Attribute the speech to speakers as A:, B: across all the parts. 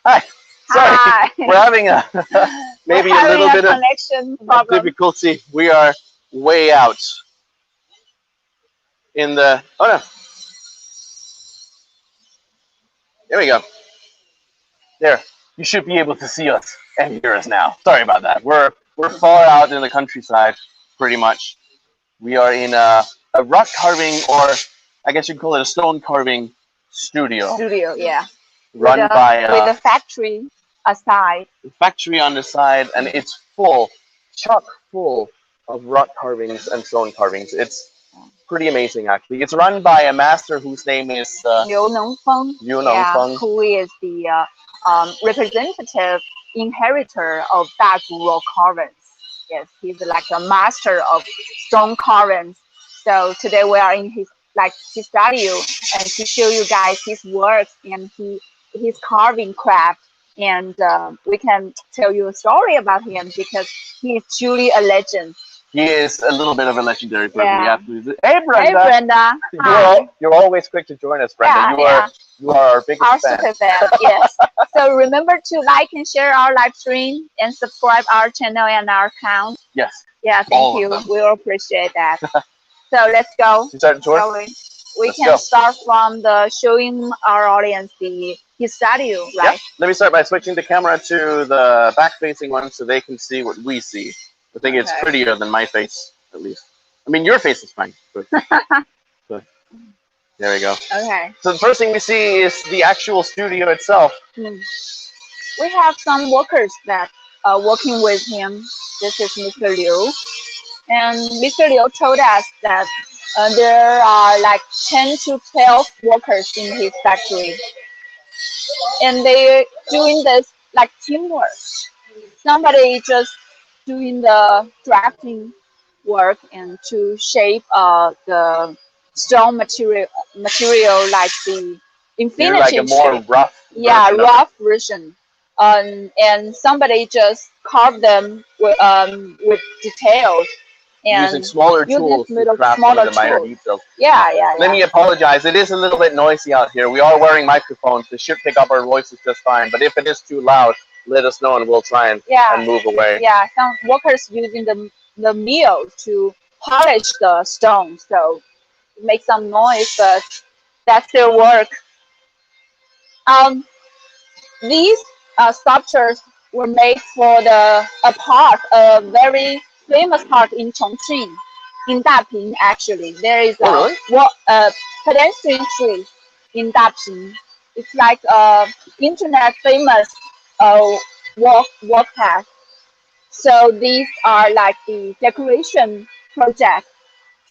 A: Hi. Sorry,
B: Hi.
A: we're having a maybe a little bit of
B: connection problem.
A: difficulty. We are way out in the. Oh no! There we go. There, you should be able to see us and hear us now. Sorry about that. We're far out in the countryside, pretty much. We are in a rock carving, or I guess you'd call it a stone carving studio.
B: Studio, yeah.
A: Run by
B: with a factory aside.
A: Factory on the side, and it's full, chock full of rock carvings and stone carvings. It's pretty amazing, actually. It's run by a master whose name is
B: Liu Nongfeng. Who is the representative inheritor of Dazhuo carvings. Yes, he's like a master of stone carvings. So today we are in his studio, and to show you guys his works and his carving craft. And we can tell you a story about him because he is truly a legend.
A: He is a little bit of a legendary person.
B: Yeah.
A: Hey, Brenda.
B: Hey, Brenda.
A: You're always quick to join us, Brenda. You are our biggest fan.
B: Super fan. Yes. So remember to like and share our live stream and subscribe our channel and our account.
A: Yes.
B: Yeah, thank you. We will appreciate that. So let's go.
A: You start the tour?
B: We can start from the showing our audience his studio, right?
A: Yeah. Let me start by switching the camera to the back-facing one so they can see what we see. I think it's prettier than my face, at least. I mean, your face is fine. But there we go.
B: Okay.
A: So the first thing we see is the actual studio itself.
B: We have some workers that are working with him. This is Mr. Liu. And Mr. Liu told us that there are like 10 to 12 workers in his factory. And they're doing this like teamwork. Somebody just doing the drafting work and to shape the stone material like the infinity
A: like a more rough
B: rough version. And somebody just carved them with details. And
A: using smaller tools to craft some of the minor details.
B: Yeah.
A: Let me apologize. It is a little bit noisy out here. We are wearing microphones. They should pick up our voices just fine. But if it is too loud, let us know and we'll try and move away.
B: Yeah, some workers using the mill to polish the stone, so it makes some noise, but that's their work. These sculptures were made for a very famous park in Chongqing, in Daping. Actually, there is a pedestrian street in Daping. It's like internet famous walk path. So these are like the decoration project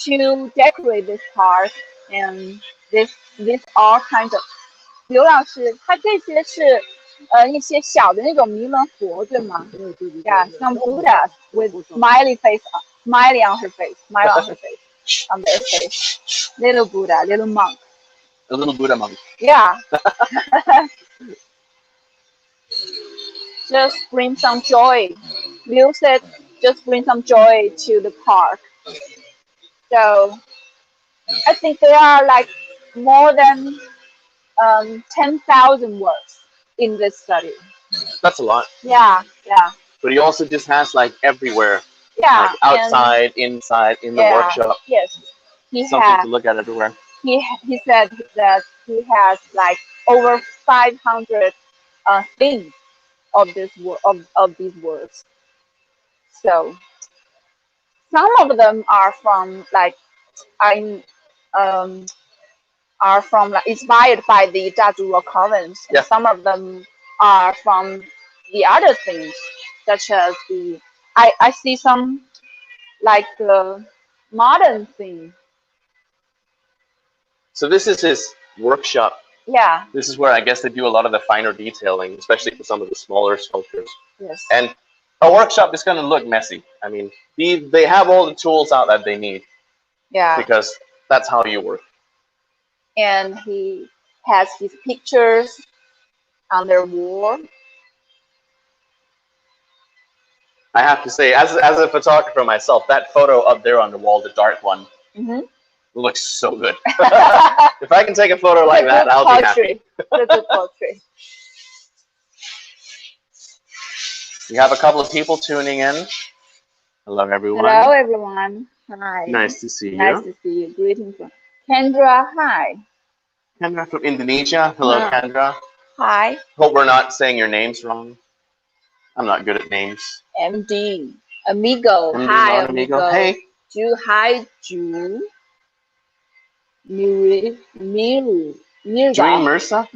B: to decorate this park, and this all kinds of. 刘老师，它这些是一些小的那种弥勒佛，对吗？对。Yeah, some Buddha with smiley face, smiley on her face, smile on her face, on their face. Little Buddha, little monk.
A: A little Buddha monk.
B: Yeah. Just bring some joy. Liu said, just bring some joy to the park. So I think there are like more than 10,000 works in this study.
A: That's a lot.
B: Yeah.
A: But he also just has like everywhere.
B: Yeah.
A: Like outside, inside, in the workshop.
B: Yes.
A: Something to look at everywhere.
B: He said that he has like over 500 things of these works. So some of them are from like inspired by the Dazhuo carvings, and some of them are from the other things, such as I see some like the modern thing.
A: So this is his workshop.
B: Yeah.
A: This is where I guess they do a lot of the finer detailing, especially for some of the smaller sculptures.
B: Yes.
A: And a workshop is going to look messy. I mean, they have all the tools out that they need.
B: Yeah.
A: Because that's how you work.
B: And he has his pictures on their wall.
A: I have to say, as a photographer myself, that photo up there on the wall, the dark one, looks so good. If I can take a photo like that, I'll be happy.
B: It's a good portrait.
A: We have a couple of people tuning in. Hello, everyone.
B: Hello, everyone. Hi.
A: Nice to see you.
B: Nice to see you. Greetings from Kendra. Hi.
A: Kendra from Indonesia. Hello, Kendra.
B: Hi.
A: Hope we're not saying your names wrong. I'm not good at names.
B: MD. Amigo. Hi, amigo.
A: Hey.
B: Ju. Hi, Ju. Miru.
A: Dream Mursa.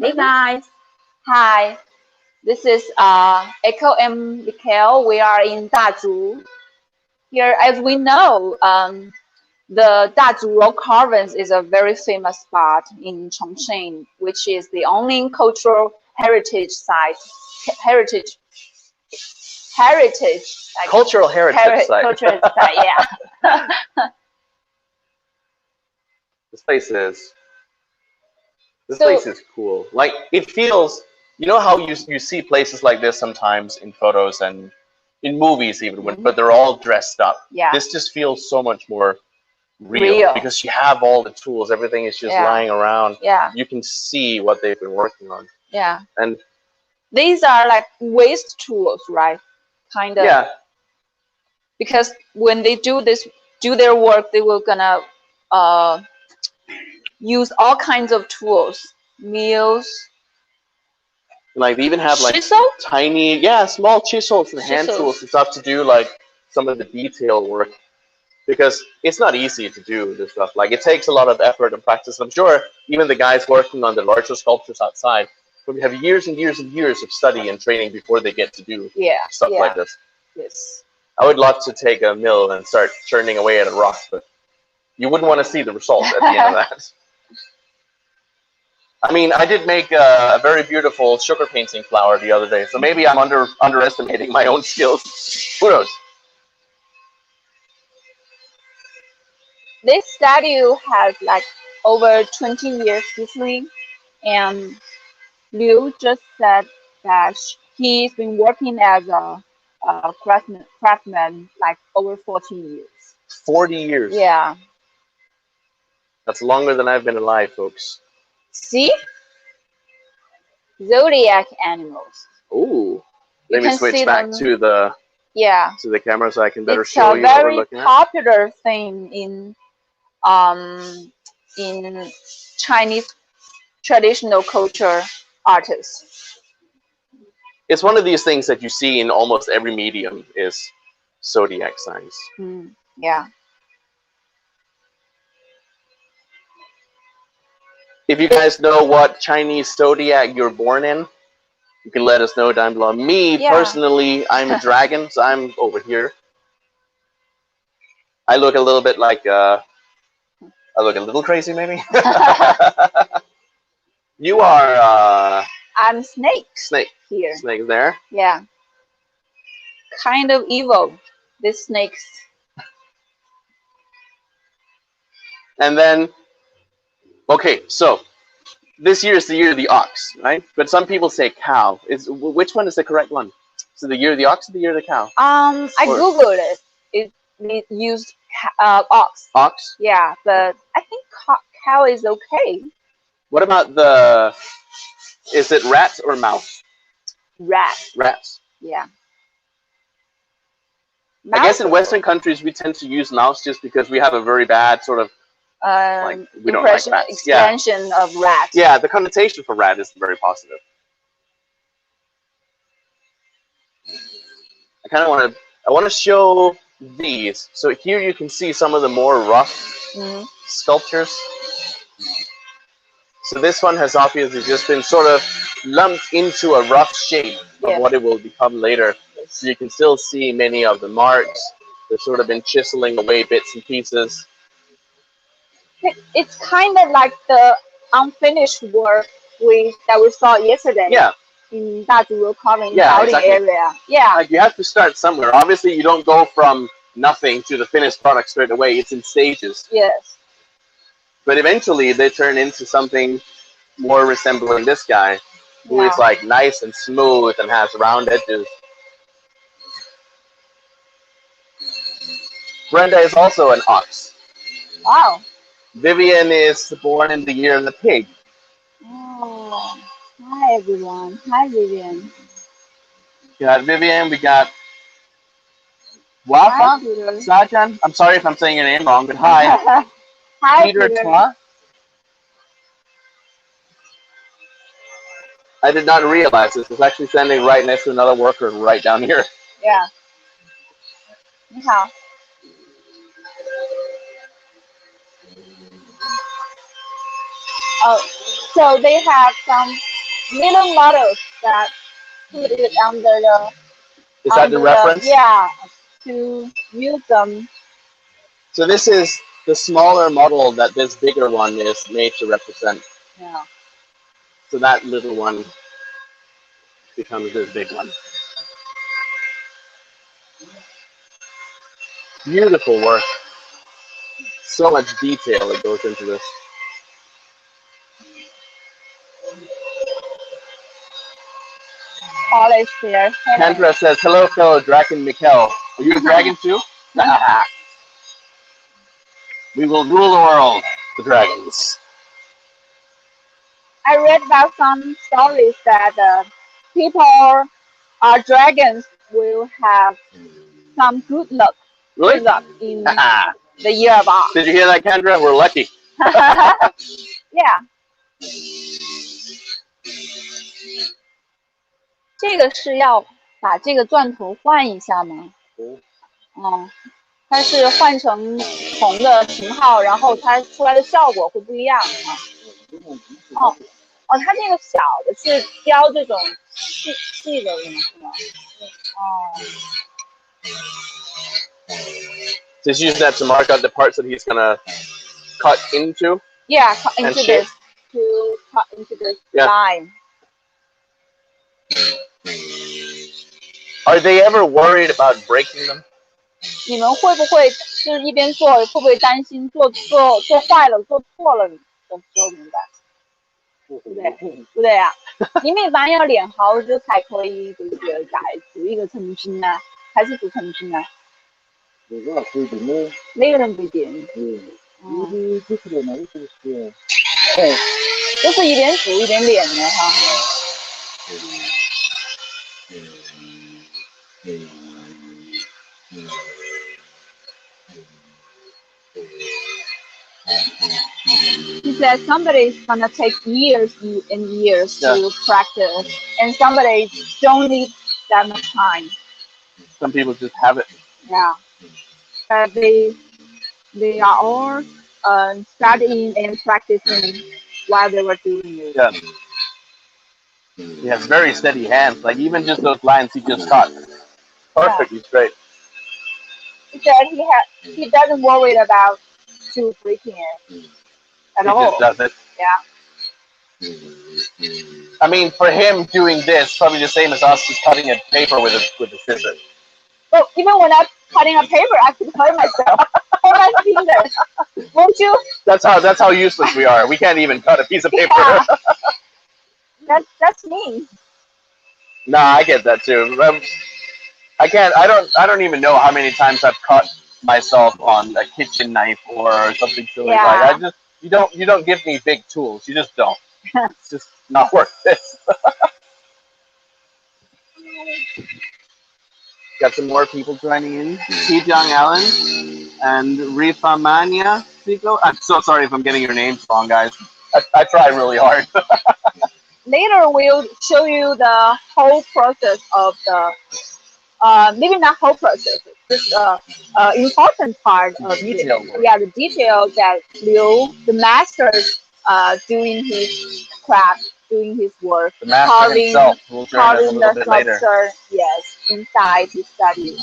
B: Hey, guys. Hi. This is Echo and Mikhail. We are in Dazhu. Here, as we know, the Dazhu Rock Caverns is a very famous spot in Chongqing, which is the only cultural heritage site.
A: Cultural heritage site.
B: Cultural site, yeah.
A: This place is cool. Like, it feels, you know how you see places like this sometimes in photos and in movies even, but they're all dressed up.
B: Yeah.
A: This just feels so much more real because you have all the tools. Everything is just lying around.
B: Yeah.
A: You can see what they've been working on.
B: Yeah.
A: And
B: these are like waste tools, right? Kind of.
A: Yeah.
B: Because when they do their work, they will gonna use all kinds of tools, mills.
A: Like they even have like
B: chisel?
A: tiny, small chisels and hand tools and stuff to do like some of the detail work, because it's not easy to do this stuff. Like it takes a lot of effort and practice. I'm sure even the guys working on the larger sculptures outside probably have years and years and years of study and training before they get to do stuff like this.
B: Yes.
A: I would love to take a mill and start churning away at a rock, but you wouldn't want to see the result at the end of that. I mean, I did make a very beautiful sugar painting flower the other day, so maybe I'm underestimating my own skills. Who knows?
B: This statue has like over 20 years history, and Liu just said that he's been working as a craftsman like over 14 years.
A: 40 years?
B: Yeah.
A: That's longer than I've been alive, folks.
B: See? Zodiac animals.
A: Ooh. Let me switch back to the camera so I can better show you what we're looking at.
B: It's a very popular thing in Chinese traditional culture artists.
A: It's one of these things that you see in almost every medium is zodiac signs.
B: Yeah.
A: If you guys know what Chinese zodiac you're born in, you can let us know down below. Me, personally, I'm a dragon, so I'm over here. I look a little bit like, I look a little crazy, maybe? You are,
B: I'm snake.
A: Snake.
B: Here.
A: Snake there.
B: Yeah. Kind of evil, these snakes.
A: And then, okay, so this year is the year of the ox, right? But some people say cow. Which one is the correct one? Is it the year of the ox or the year of the cow?
B: I googled it. It used ox.
A: Ox?
B: Yeah, but I think cow is okay.
A: What about is it rat or mouse?
B: Rat.
A: Rats.
B: Yeah.
A: I guess in Western countries we tend to use mouse just because we have a very bad sort of we don't like rats.
B: Extension of rat.
A: Yeah, the connotation for rat is very positive. I want to show these. So here you can see some of the more rough sculptures. So this one has obviously just been sort of lumped into a rough shape of what it will become later. So you can still see many of the marks. They've sort of been chiseling away bits and pieces.
B: It's kind of like the unfinished work that we saw yesterday.
A: Yeah.
B: In Dazhu Carving area. Yeah.
A: Like you have to start somewhere. Obviously, you don't go from nothing to the finished product straight away. It's in stages.
B: Yes.
A: But eventually they turn into something more resembling this guy, who is like nice and smooth and has round edges. Brenda is also an ox.
B: Wow.
A: Vivian is born in the year of the pig.
B: Oh. Hi everyone. Hi Vivian.
A: We got Vivian, we got
B: Hi
A: Wafa,
B: Peter.
A: Sajan. I'm sorry if I'm saying your name wrong, but hi.
B: Hi
A: Peter
B: Peter.
A: Twa. I did not realize this was actually standing right next to another worker right down here.
B: Yeah. 你好. Oh, so they have some little models that put it under the
A: Is that the reference?
B: to use them.
A: So this is the smaller model that this bigger one is made to represent.
B: Yeah.
A: So that little one becomes this big one. Beautiful work. So much detail that goes into this.
B: Polish here.
A: Kendra says, hello, fellow dragon Mikkel. Are you a dragon too? We will rule the world, the dragons.
B: I read about some stories that people, dragons, will have some good luck.
A: Really?
B: Good luck in the year of ox.
A: Did you hear that, Kendra? We're lucky.
B: Yeah. 这个是要把这个钻头换一下吗？哦，它是换成铜的型号，然后它出来的效果会不一样啊。哦，它这个小的是雕这种细的是吗？哦。
A: Just use that to mark out the parts that he's gonna cut into.
B: Yeah, cut into this. To cut into this line.
A: Are they ever worried about breaking them?
B: 你们会不会就是一边做，会不会担心做坏了、做错了的时候怎么办？对不对？对不对啊？因為萬一有連好咗才可以就是煮一個成品啊，還是煮成品啊？呢個不一定呢。呢個人不一定。就是一邊煮一邊練的哈。He said somebody's gonna take years and years to practice, and somebody don't need that much time.
A: Some people just have it.
B: Yeah, but they are all studying and practicing while they were doing it.
A: Yeah. He has very steady hands. Like even just those lines he just cut. Perfectly straight.
B: He said he doesn't worry about to breaking it at all.
A: He just does it.
B: Yeah.
A: I mean, for him doing this, probably the same as us just cutting a paper with a scissor.
B: Well, even when I'm cutting a paper, I could hurt myself. Hurt my fingers. Won't you?
A: That's how useless we are. We can't even cut a piece of paper.
B: Yeah. That's me.
A: Nah, I get that too. I can't. I don't even know how many times I've cut myself on a kitchen knife or something silly.
B: Yeah.
A: Like you don't give me big tools. You just don't. It's just not worth it. Got some more people joining in. Hee-Jung Allen and Rifamania Sigo. I'm so sorry if I'm getting your names wrong, guys. I try really hard.
B: Later, we'll show you the whole process of the, maybe not whole process, just important part of
A: detail.
B: The detail that Liu, the master, doing his craft, doing his work,
A: The master
B: carving,
A: himself will join us a little bit later.
B: Yes, inside his study.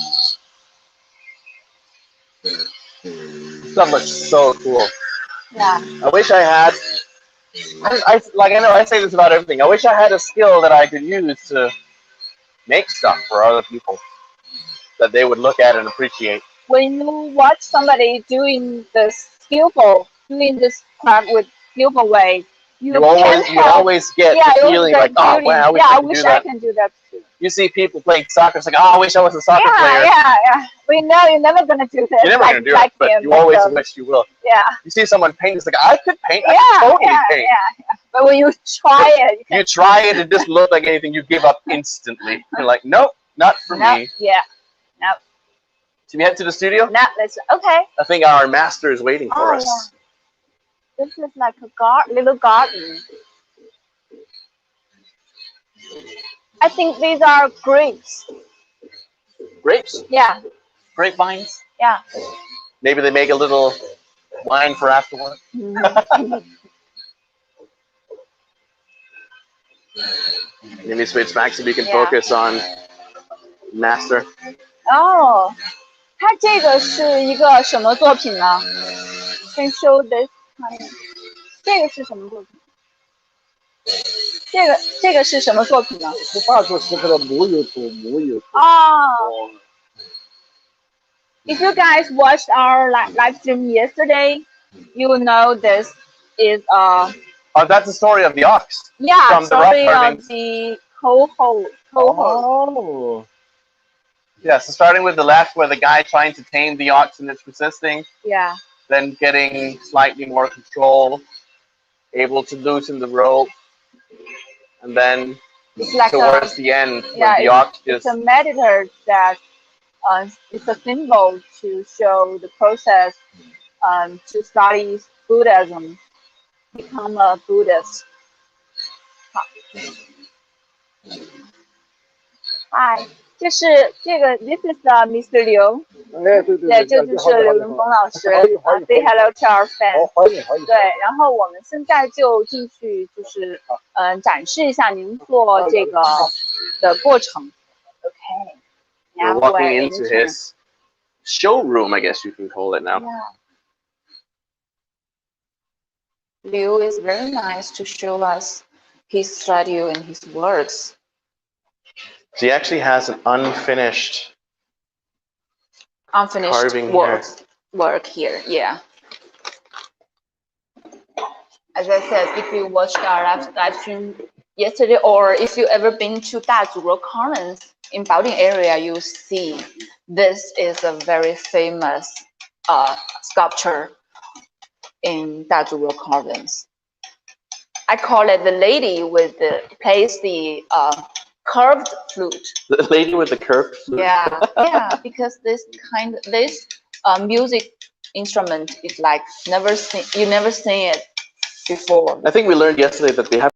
A: Stuff looks so cool.
B: Yeah.
A: I wish I had. I know I say this about everything. I wish I had a skill that I could use to make stuff for other people that they would look at and appreciate.
B: When you watch somebody doing this carved with giveaway.
A: You always get the feeling like, oh wow,
B: I wish I can do that too.
A: You see people playing soccer, it's like, oh, I wish I was a soccer player.
B: Yeah. We know you're never gonna do this.
A: You're never gonna do it, but you always wish you will.
B: Yeah.
A: You see someone paint, it's like, I could paint. I could totally paint.
B: Yeah. But when you try it,
A: you try it, it doesn't look like anything. You give up instantly. You're like, nope, not for me.
B: Yeah. Nope.
A: Should we head to the studio?
B: No, let's. Okay.
A: I think our master is waiting for us.
B: Yeah. This is like a little garden. I think these are grapes.
A: Grapes?
B: Yeah.
A: Grapevines?
B: Yeah.
A: Maybe they make a little wine for afterward. Maybe switch back so we can focus on master.
B: Oh, 它这个是一个什么作品呢 ？Can show this. 这个是什么作品？这个是什么作品呢？
C: 是画出是个木油图，木油图。
B: 哦。If you guys watched our live stream yesterday, you will know this is
A: Oh, that's the story of the ox.
B: Yeah,
A: from
B: story
A: the rock
B: of the cohort.
A: Oh. Yeah, so starting with the left, where the guy trying to tame the ox and it's resisting.
B: Yeah.
A: Then getting slightly more control, able to loosen the rope, and then
B: like
A: towards the end,
B: yeah,
A: the ox just.
B: It's a meditator that it's a symbol to show the process to study Buddhism, become a Buddhist. Hi. 这是这个 ，This is Mr. Liu。对，这就是刘云峰老师。Say hello to our fans。对，然后我们现在就继续，就是展示一下您做这个的过程。Okay.
A: We're walking into his showroom, I guess you can call it now.
B: Yeah. Liu is very nice to show us his studio and his works.
A: So he actually has an unfinished carving
B: work here, yeah. As I said, if you watched our live stream yesterday, or if you ever been to Dazhuo Province in Baoding area, you see this is a very famous sculpture in Dazhuo Province. I call it the lady with plays the curved flute.
A: The lady with the curved flute.
B: Yeah, because this music instrument is like you never seen it before.
A: I think we learned yesterday that they have.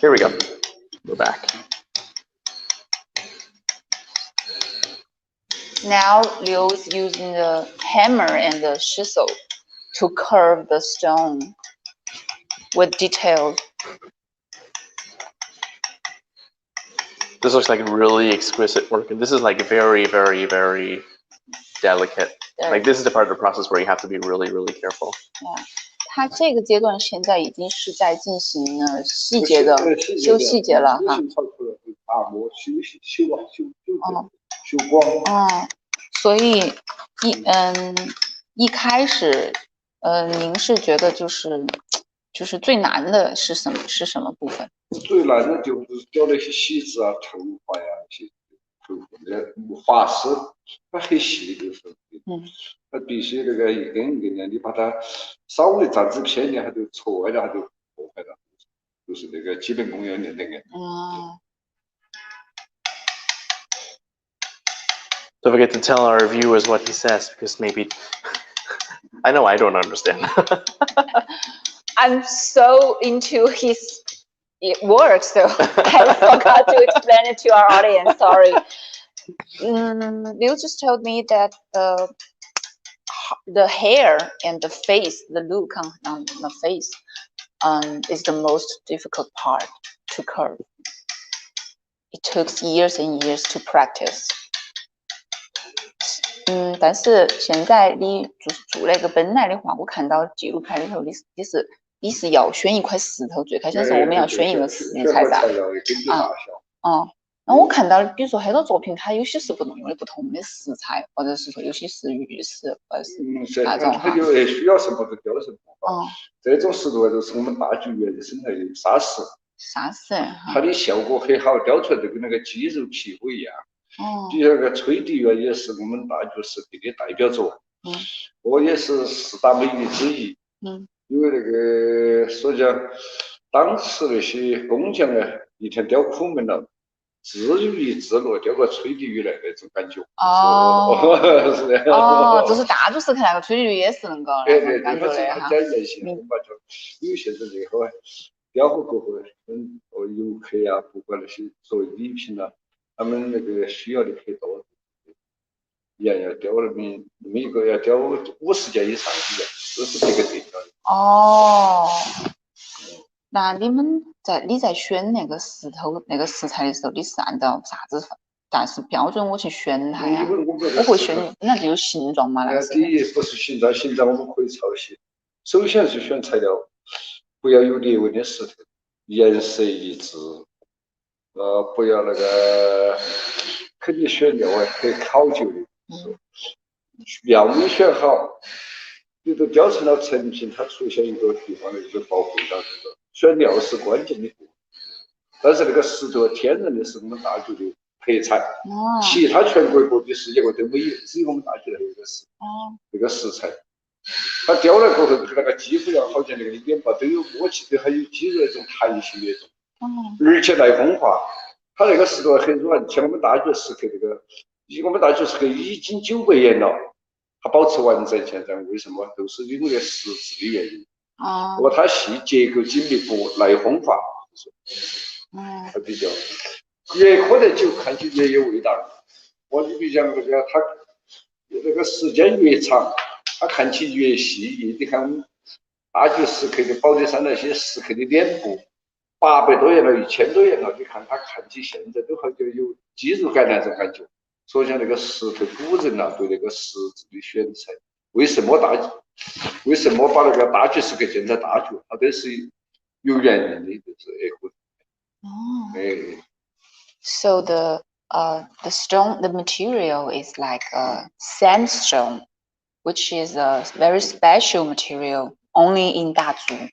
A: Here we go. We're back.
B: Now Liu is using the hammer and the chisel to curve the stone with detail.
A: This looks like really exquisite work, and this is like very, very, very delicate. Like this is the part of the process where you have to be really, really careful.
B: Yeah. 它这个阶段现在已经是在进行细节的修细节了哈。
C: 修光。
B: 所以一开始您是觉得就是最难的是什么部分？
C: 最难的就是雕那些细致啊、头发呀、那些头发色，它很细的时候。它必须那个一根一根的，你把它稍微沾纸偏点，它就戳坏了，它就破坏了，就是那个基本功要练那个。
A: Don't forget to tell our viewers what he says, because maybe I know I don't understand.
B: I'm so into his work, so I forgot to explain it to our audience. Sorry. Liu just told me that the hair and the face, the look on the face, is the most difficult part to curve. It took years and years to practice. 但是现在你做那个本来的话，我看到纪录片里头，你是要选一块石头，最开始的时候我们要选一个石材噻。然后我看到，比如说很多作品，它有些是不用的不同的石材，或者是说有些是玉石，或者是那种哈。
C: 需要什么就雕什么。这种石头就是我们大剧原生态的砂石。
B: 砂石。
C: 它的效果很好，雕出来就跟那个鸡肉皮肤一样。比如那个吹笛乐也是我们大剧时期的代表作。我也是四大美女之一。因为那个说讲，当时那些工匠呢，一天雕苦闷了。自娱自乐，雕个吹笛鱼来那种感觉。是的。
B: 就是大都市看那个吹笛鱼也是那个感觉的哈。
C: 因为现在这个雕刻过后，游客呀，不管那些作为礼品啊，他们那个需要的很多。一样要雕那么一个要雕50件以上的，都是这个对标的。
B: 那你在选那个石头那个石材的时候，你是按照啥子？但是标准我去选它呀？我会选，那就有形状嘛？
C: 第一不是形状，形状我们可以抄袭。首先是选材料，不要有裂纹的石头，颜色一致。不要那个，肯定选料啊，很考究的。料没选好，你都雕成了成品，它出现一个地方呢，就保护到这个。选料是关键的，但是那个石头天然的是我们大剧的特产，其他全国各地世界各地都没有，只有我们大剧的那个石材。它雕了过后，跟那个肌肤一样，好像那个脸巴都有摸起，都还有肌肉那种弹性的那种，而且耐风化。它那个石头很软，像我们大剧石刻那个，我们大剧石刻已经900年了，它保持完整。现在为什么？都是因为石质的原因。它细，结构紧密，不耐风化，它比较越喝得久，看起越有味道。你比如讲那个它那个时间越长，它看起越细腻。你看我们大剧石刻的宝德山那些石刻的脸部，800多年了，1000多年了，你看它看起现在都好像有肌肉感那种感觉。所以讲那个石头古人啊，对那个石质的选材，为什么把那个大剧石刻建在大剧？它都是有原因的，就是
B: So the stone, the material is like sandstone, which is a very special material only in Dazhu.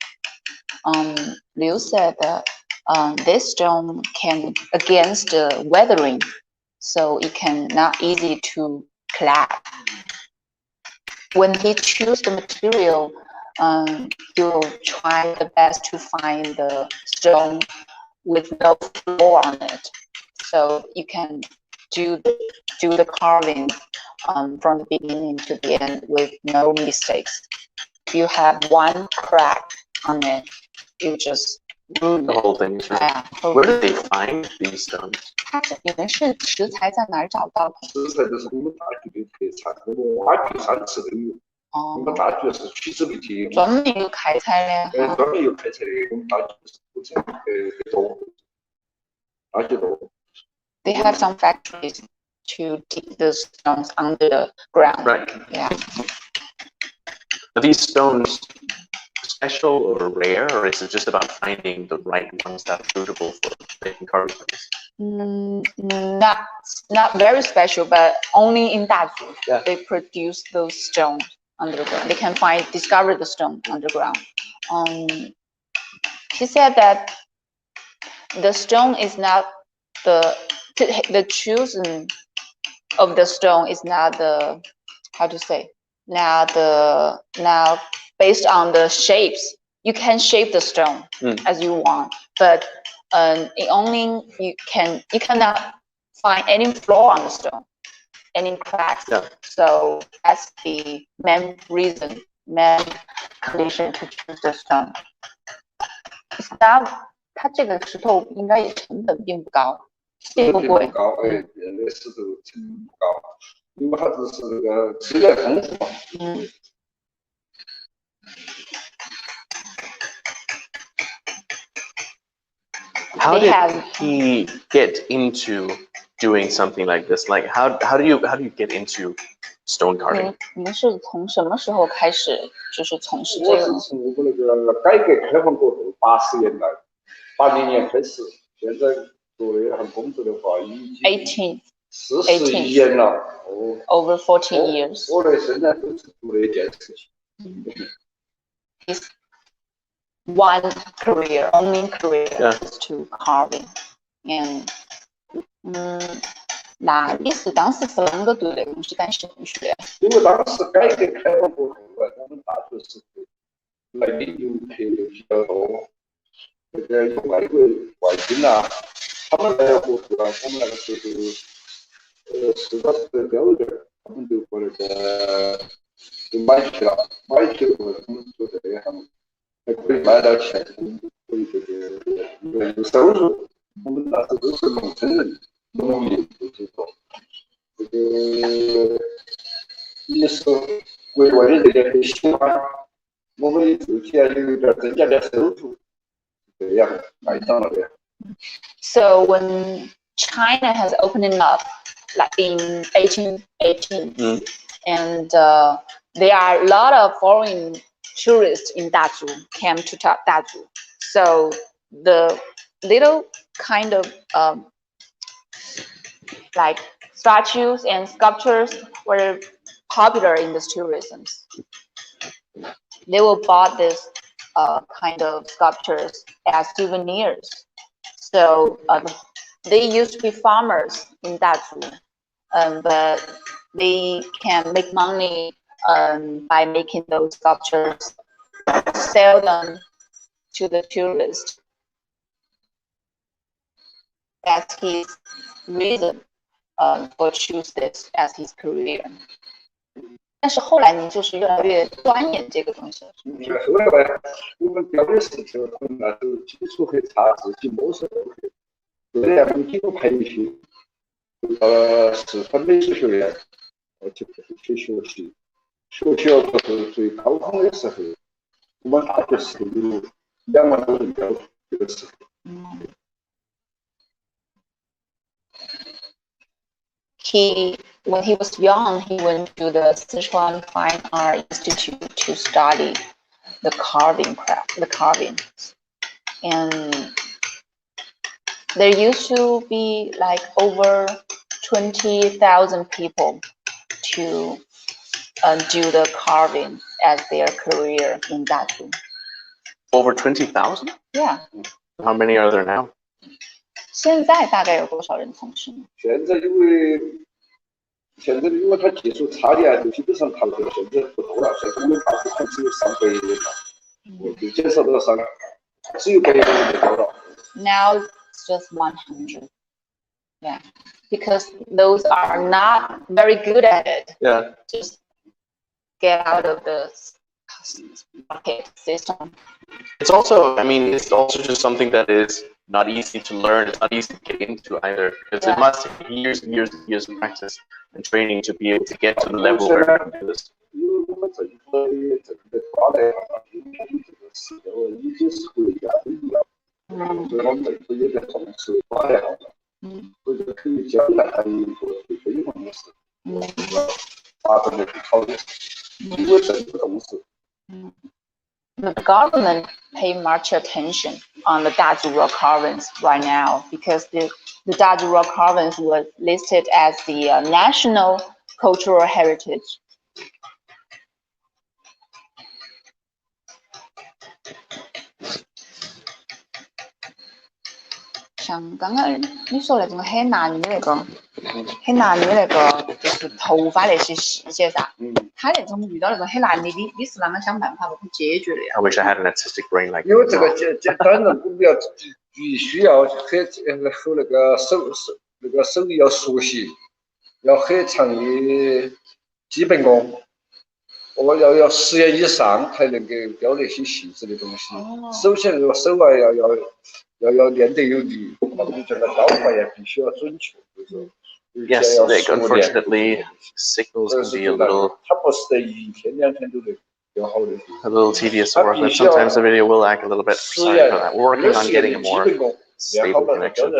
B: Liu said that this stone can against weathering, so it can not easy to collapse. When he choose the material, he'll try the best to find the stone with no flaw on it, so you can do the carving from the beginning to the end with no mistakes. If you have one crack on it, you just ruin
A: the whole thing. Where do they find these stones?
B: 你们是石材在哪儿找到的？
C: 石材就是我们大剧的特产，我们挖掘山池都有。我们大剧是取之不尽。
B: 专门有开采的。
C: 专门有开采的，我们大剧是不成多，大剧多。
B: They have some factories to dig the stones under the ground.
A: Right.
B: Yeah.
A: Are these stones special or rare, or is it just about finding the right ones that are suitable for making carvings?
B: Not very special, but only in Dazhu they produce those stones underground. They can discover the stone underground. He said that the stone is not the choosing of the stone is not the now based on the shapes. You can shape the stone as you want, but you cannot find any flaw on the stone, any cracks. So that's the main reason made condition to choose the stone. That 它这个石头应该也成本并不高，并不贵。
C: 高，哎，原来石头成本不高，因为它只是那个资源丰富嘛。
A: How did he get into doing something like this? Like how do you get into stone carving?
B: 您是从什么时候开始就是从事这个？
C: 我是从我们那个改革开放过后80年代，80年开始，现在做那行工作的话，已经41年了。哦
B: ，over 40 years。
C: 我的现在都是做那件事情。
B: His one career, only career is to carving, and 那你是当时是啷个对这个东西感兴趣的？
C: 因为当时改革开放过后，我们大学时候来的游客比较多，那个有外宾啊，他们来了过后啊，我们那个时候是个标准，他们就把那个就买去了，买去了过后，他们做这一行，还可以卖到钱，可以这个有收入。我们那时候都是农村人。农民就是说，这个也是国外的人很喜欢，我们自己也有点增加点收入，这样来上了的。
B: So when China has opening up, like in 1818, and there are a lot of foreign tourists in Dazhu came to Dazhu. So the little kind of like statues and sculptures were popular in this tourism. They will buy this kind of sculptures as souvenirs. So they used to be farmers in Dazhu, but they can make money by making those sculptures, sell them to the tourists. That's his reason for choose this as his career. 但是后来你就是越来越钻研这个东西了。
C: 后来吧，我们雕的时候，我们那时候基础很差，自己摸索都会。后来我们经过培训，四川美术学院，我就去学习。学习了过后，最高峰的时候，我们大学是有2万多人雕这个时候。
B: When he was young, he went to the Sichuan Fine Art Institute to study the carving. And there used to be like over 20,000 people to do the carving as their career in Dazhu.
A: Over 20,000?
B: Yeah.
A: How many are there now?
B: 现在大概有多少人从事呢？
C: 现在因为它技术差点，就基本上淘汰了，现在不多了。现在我们大部分只有上百人了，我就减少到只有100人就多了。
B: Now it's just 100. Yeah, because those are not very good at it.
A: Yeah.
B: Just get out of the market system.
A: It's also, it's also just something that is not easy to learn. It's not easy to get into either, because it must take years and years and years of practice and training to be able to get to the level where you can do this.
B: The government pay much attention on the Dazhu rock carvings right now because the Dazhu rock carvings was listed as the national cultural heritage. 像刚刚你说那种很难的那个就是头发那些细节噻，他那种遇到那种很难的，你是啷个想办法把它解决的呀？
A: I wish I had an artistic brain like
C: 因为这个简单人工必须要和那个手艺要熟悉，要很长的基本功，要10元以上才能够雕那些细致的东西。首先这个手啊要练得有力，我们这个刀法也必须要准确，就是说。
A: Yes, like unfortunately, signals can be a little tedious to work with. Sometimes the video will lag a little bit. Sorry for that. We're working on getting a more stable connection.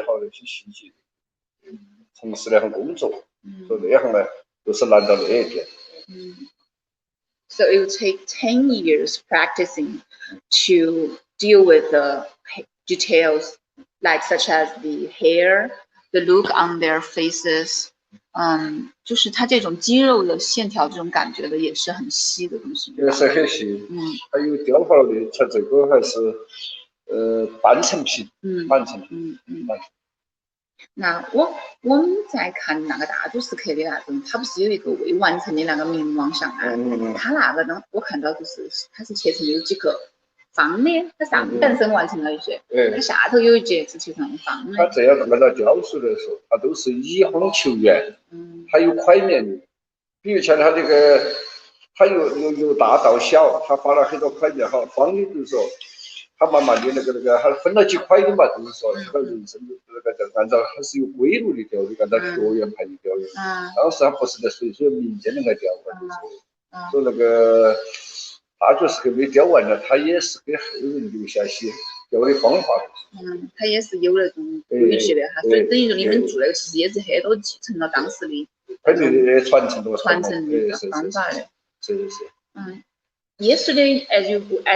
C: 从事那项工作，所以那行呢，就是难到那一点。
B: So it will take 10 years practicing to deal with the details, like such as the hair, the look on their faces. 就是它这种肌肉的线条，这种感觉的也是很细的东西。
C: 也是很细。还有雕花的，它这个还是半成品，半成品。
B: 那我们在看那个大主石刻的那种，它不是有一个未完成的那个冥王像啊？它那个呢，我看到就是它是切成有几个方的，它上半身完成了一些，它下头有一节是切成方的。
C: 它这样按照雕塑来说，它都是以方求圆，它有块面的。比如像它这个，它由大到小，它发了很多块面哈，方的就是说。它慢慢的那个，还分了几块的嘛，就是说这个人生那个按照还是有规律的雕的，按照学院派的雕的。当时它不是在随民间那个雕的，所以那个大主石刻没雕完了，它也是给后人留下些雕的方法。
B: 它也是有那种规矩的哈，所以等于说你们做那个其实也是很多继承了当时的
C: 传承的
B: 方法的。
C: 是。
B: Yesterday, as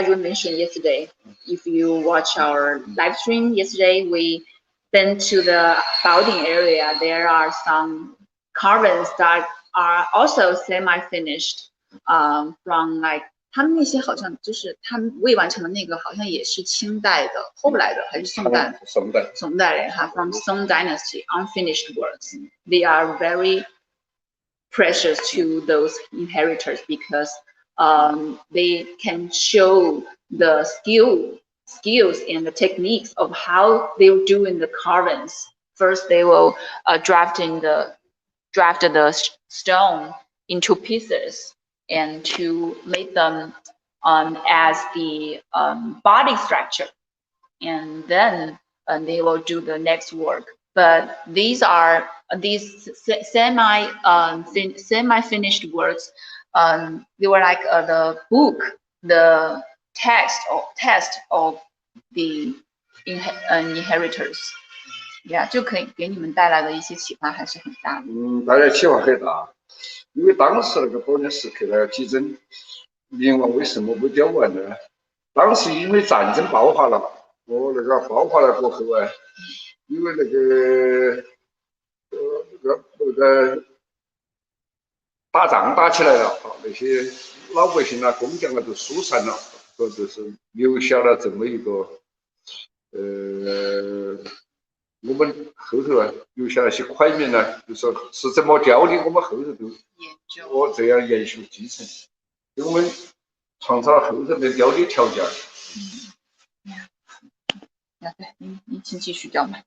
B: we mentioned yesterday, if you watch our live stream yesterday, we went to the Baoding area. There are some carvings that are also semi-finished, from like 他们那些好像就是他们未完成的那个，好像也是清代的、后来的还是宋代的哈 ，from Song Dynasty unfinished works. They are very precious to those inheritors because they can show the skills and the techniques of how they were doing the carvings. First, they will draft the stone into pieces and to make them as the body structure, and then they will do the next work. But these semi-finished works. They were like the book, the text of the inheritors. Yeah, 就可以给你们带来的一些启发还是很大的。
C: 大家启发很大，因为当时那个宝莲石刻呢，基真冥王为什么没雕完呢？当时因为战争爆发了，爆发了过后啊，因为那个。打仗打起来了，那些老百姓啊、工匠啊都疏散了，说就是留下了这么一个我们后头啊留下了些块面呢，就说是怎么雕的，我们后头都这样延续继承，给我们创造后头的雕的条件。
B: 对，你请继续雕吧。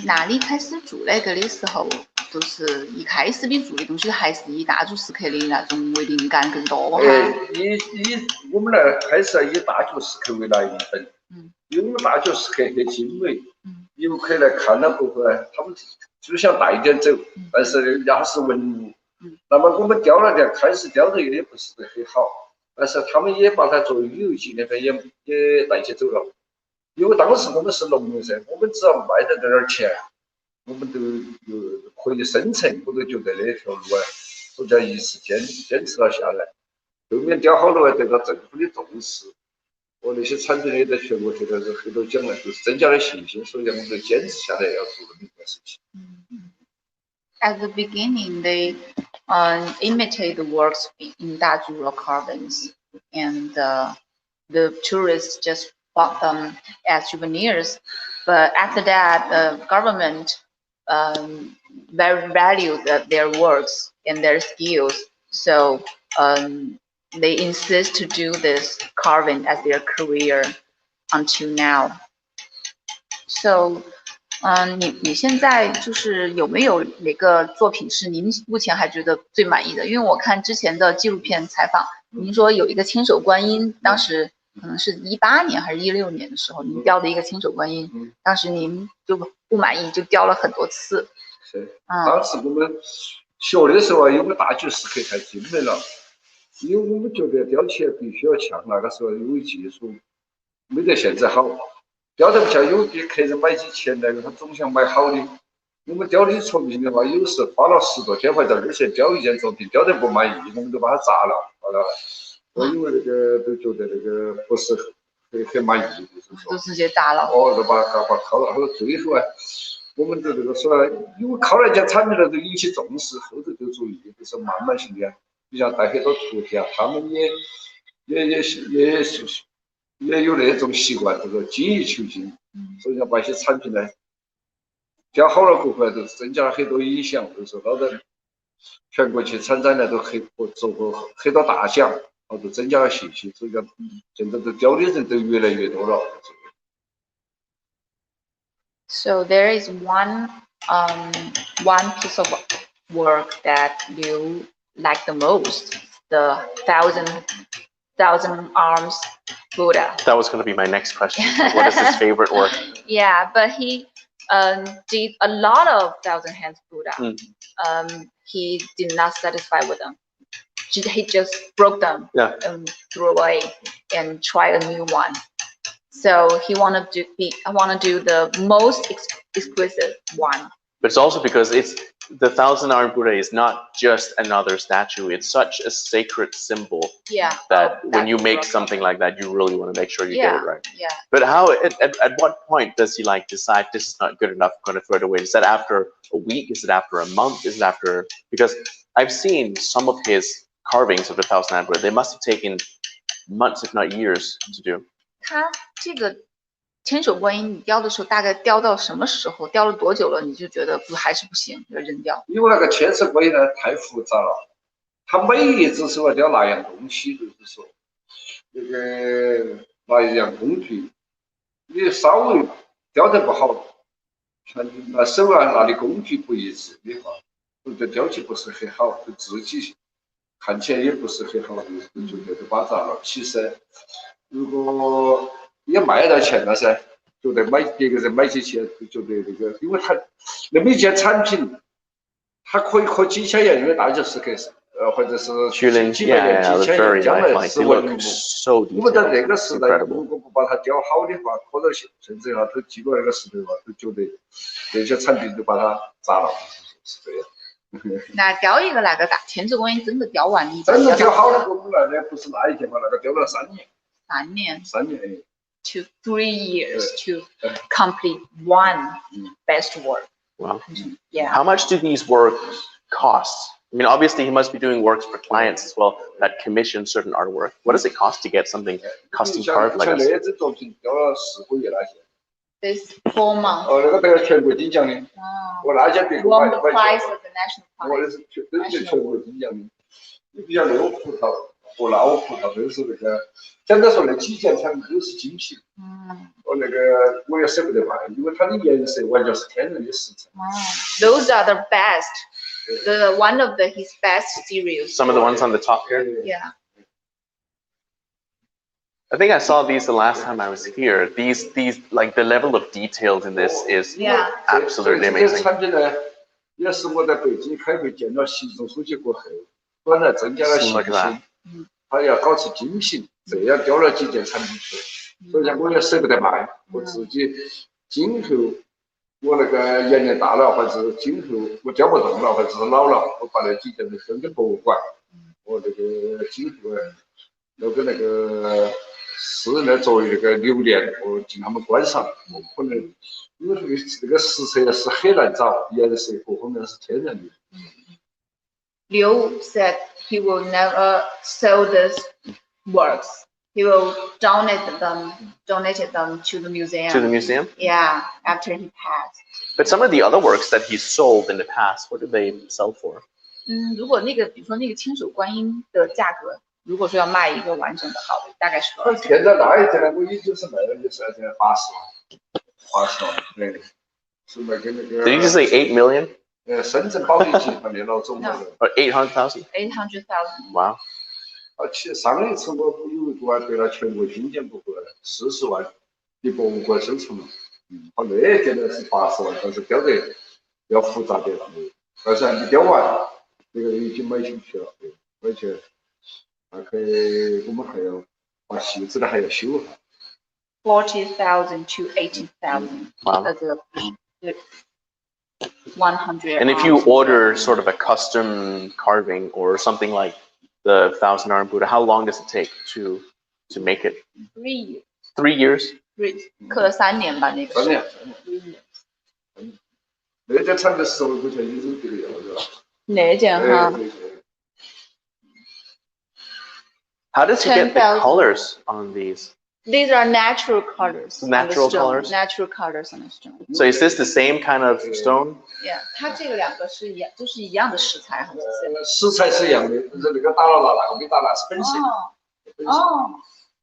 B: 那你开始做那个的时候，就是一开始你做的东西还是以大主石刻的那种为灵感更多哈？
C: 我们呢还是以大主石刻为来源，因为大主石刻很精美，游客来看了过后呢，他们就想带点走，但是人家是文物，那么我们雕了点，开始雕的也不是很好，但是他们也把它作为旅游景点也带起走了。因为当时我们是农民噻，我们只要卖得这点钱，我们都可以生存，我都觉得那条路啊，我就一直坚持了下来。后面雕好了，得到政府的重视，我那些产品也在全国得到很多奖了，就是增加了信心，所以我们就坚持下来要做那么一件事情。
B: At the beginning, they imitate the works in Daju rock carvings, and the tourists just bought them as souvenirs. But after that, the government very valued their works and their skills, so they insist to do this carving as their career. until now. So, 你现在就是有没有哪个作品是您目前还觉得最满意的？因为我看之前的纪录片采访，您说有一个千手观音，当时可能是18年还是16年的时候，您雕的一个千手观音，当时您就不满意，就雕了很多次。
C: 是，当时我们学的时候啊，因为大局时刻太精美了，因为我们觉得雕起来必须要像，那个时候因为技术没得现在好。雕得不像有的客人买起钱来，他总想买好的。我们雕的作品的话，有时花了10多天或者20天雕一件作品，雕得不满意，我们都把它砸了，好了。因为那个都觉得那个不是很满意，就是说。
B: 都直接砸了。
C: 都把敲了。后来最后啊，我们就这个说，因为靠那件产品了，就引起重视，后头就注意，就是慢慢性的，就像带很多徒弟啊，他们也有那种习惯，这个精益求精，所以要把一些产品呢雕好了过后，就增加了很多影响，就是搞得全国去参展呢都做过很多大奖，然后就增加了信心，所以讲现在都雕的人都越来越多了。
B: So there is one piece of work that you like the most, the thousand arms Buddha.
A: That was going to be my next question. What is his favorite work?
B: Yeah, but he did a lot of thousand hands Buddha. He did not satisfy with them. He just broke them and threw away and tried a new one. So he wanted to do the most exquisite one.
A: But it's also because it's the thousand-armed Buddha is not just another statue. It's such a sacred symbol that when you make something like that, you really want to make sure you get it right.
B: Yeah.
A: But how? At what point does he decide this is not good enough? I'm going to throw it away. Is that after a week? Is it after a month? Is it after? Because I've seen some of his carvings of the thousand-armed Buddha. They must have taken months, if not years, to do.
B: 他这个千手观音，你雕的时候大概雕到什么时候？雕了多久了？你就觉得还是不行，就扔掉。
C: 因为那个千手观音呢太复杂了，它每一只手雕那样东西，就是说那个拿一样工具，你稍微雕得不好，那手啊拿的工具不一致的话，就雕起不是很好，就自己看起来也不是很好，就觉得把砸了。其实如果也卖到钱了噻，觉得别个人买起钱，就觉得那个，因为他那么一件产品，它可以刻几千元，因为大家是个或者是几百元、几千元，将来是文物。我们在那个时代，如果不把它雕好的话，刻到甚至他记录那个石头啊，都觉得那些产品都把它砸了，是这样。
B: 那雕一个那个大千手观音真的雕完，
C: 真的雕好了，我们那不是那一天嘛，那个雕了3年。3年。
B: To 3 years to complete one best work.
A: Wow.
B: Yeah.
A: How much do these works cost? I mean, obviously he must be doing works for clients as well that commission certain artwork. What does it cost to get something custom carved like this?
C: 那只作品雕了4个月那些。
B: This 4 months.
C: 那个得了全国金奖的。我那件别个买。
B: Won the prize of the national prize.
C: 我的是全国金奖的。你比较那个葡萄，和那葡萄都是那个。简单说，那几件产品都是精品。我也舍不得卖，因为它的颜色完全是天然的石层。
B: Those are the best. The one of his best series.
A: Some of the ones on the top here.
B: Yeah.
A: I think I saw these the last time I was here. These like the level of details in this is absolutely amazing.
C: 这些产品呢，也是我在北京开会见了习总书记过后，本来增加了信心。他要搞出精品，这样雕了几件产品出来，所以讲我也舍不得卖，我自己今后我那个年龄大了，或者今后我雕不动了，或者是老了，我把那几件都扔给博物馆，我这个今后留给那个私人呢作为那个留念，我进他们观赏，我可能因为这个石材是很难找，颜色各方面是天然的。
B: Liu said he will never sell these works. He will donate them to the museum.
A: To the museum?
B: Yeah, after he passed.
A: But some of the other works that he sold in the past, what did they sell for?
B: 如果比如说那个千手观音的价格，如果说要卖一个完整的好的，大概是多少钱？
C: 现在那一天呢，我已经是卖了就算在80万，对，是卖给那个。
A: Did you just say 8 million?
C: 深圳保利集团的老总那个。
A: Or 800,000?
B: 800,000。Wow.
C: 其实上一次我有一个对了全国精简部40万的博物馆收藏了，好那件呢是80万，但是雕得要复杂点了，但是还没雕完，这个已经买进去了，而且还可以，我们还要把细致的还要修哈。
B: 40,000 to 80,000.
A: Wow.
B: As a 100.
A: And if you order sort of a custom carving or something like the 1,000 arm Buddha, how long does it take to make it?
B: 3 years.
A: 3 years?
B: 刻了3年吧，那个。
C: 3年。那件产值10万块钱也是这个样子了。
B: 那件哈。
A: How does he get the colors on these?
B: These are natural colors.
A: Natural colors.
B: Natural colors on the stone.
A: So is this the same kind of stone?
B: Yeah， 它这个两个是一样，都是一样的食材，好像是。
C: 食材是一样的，那个打了蜡，那个没打蜡是粉色。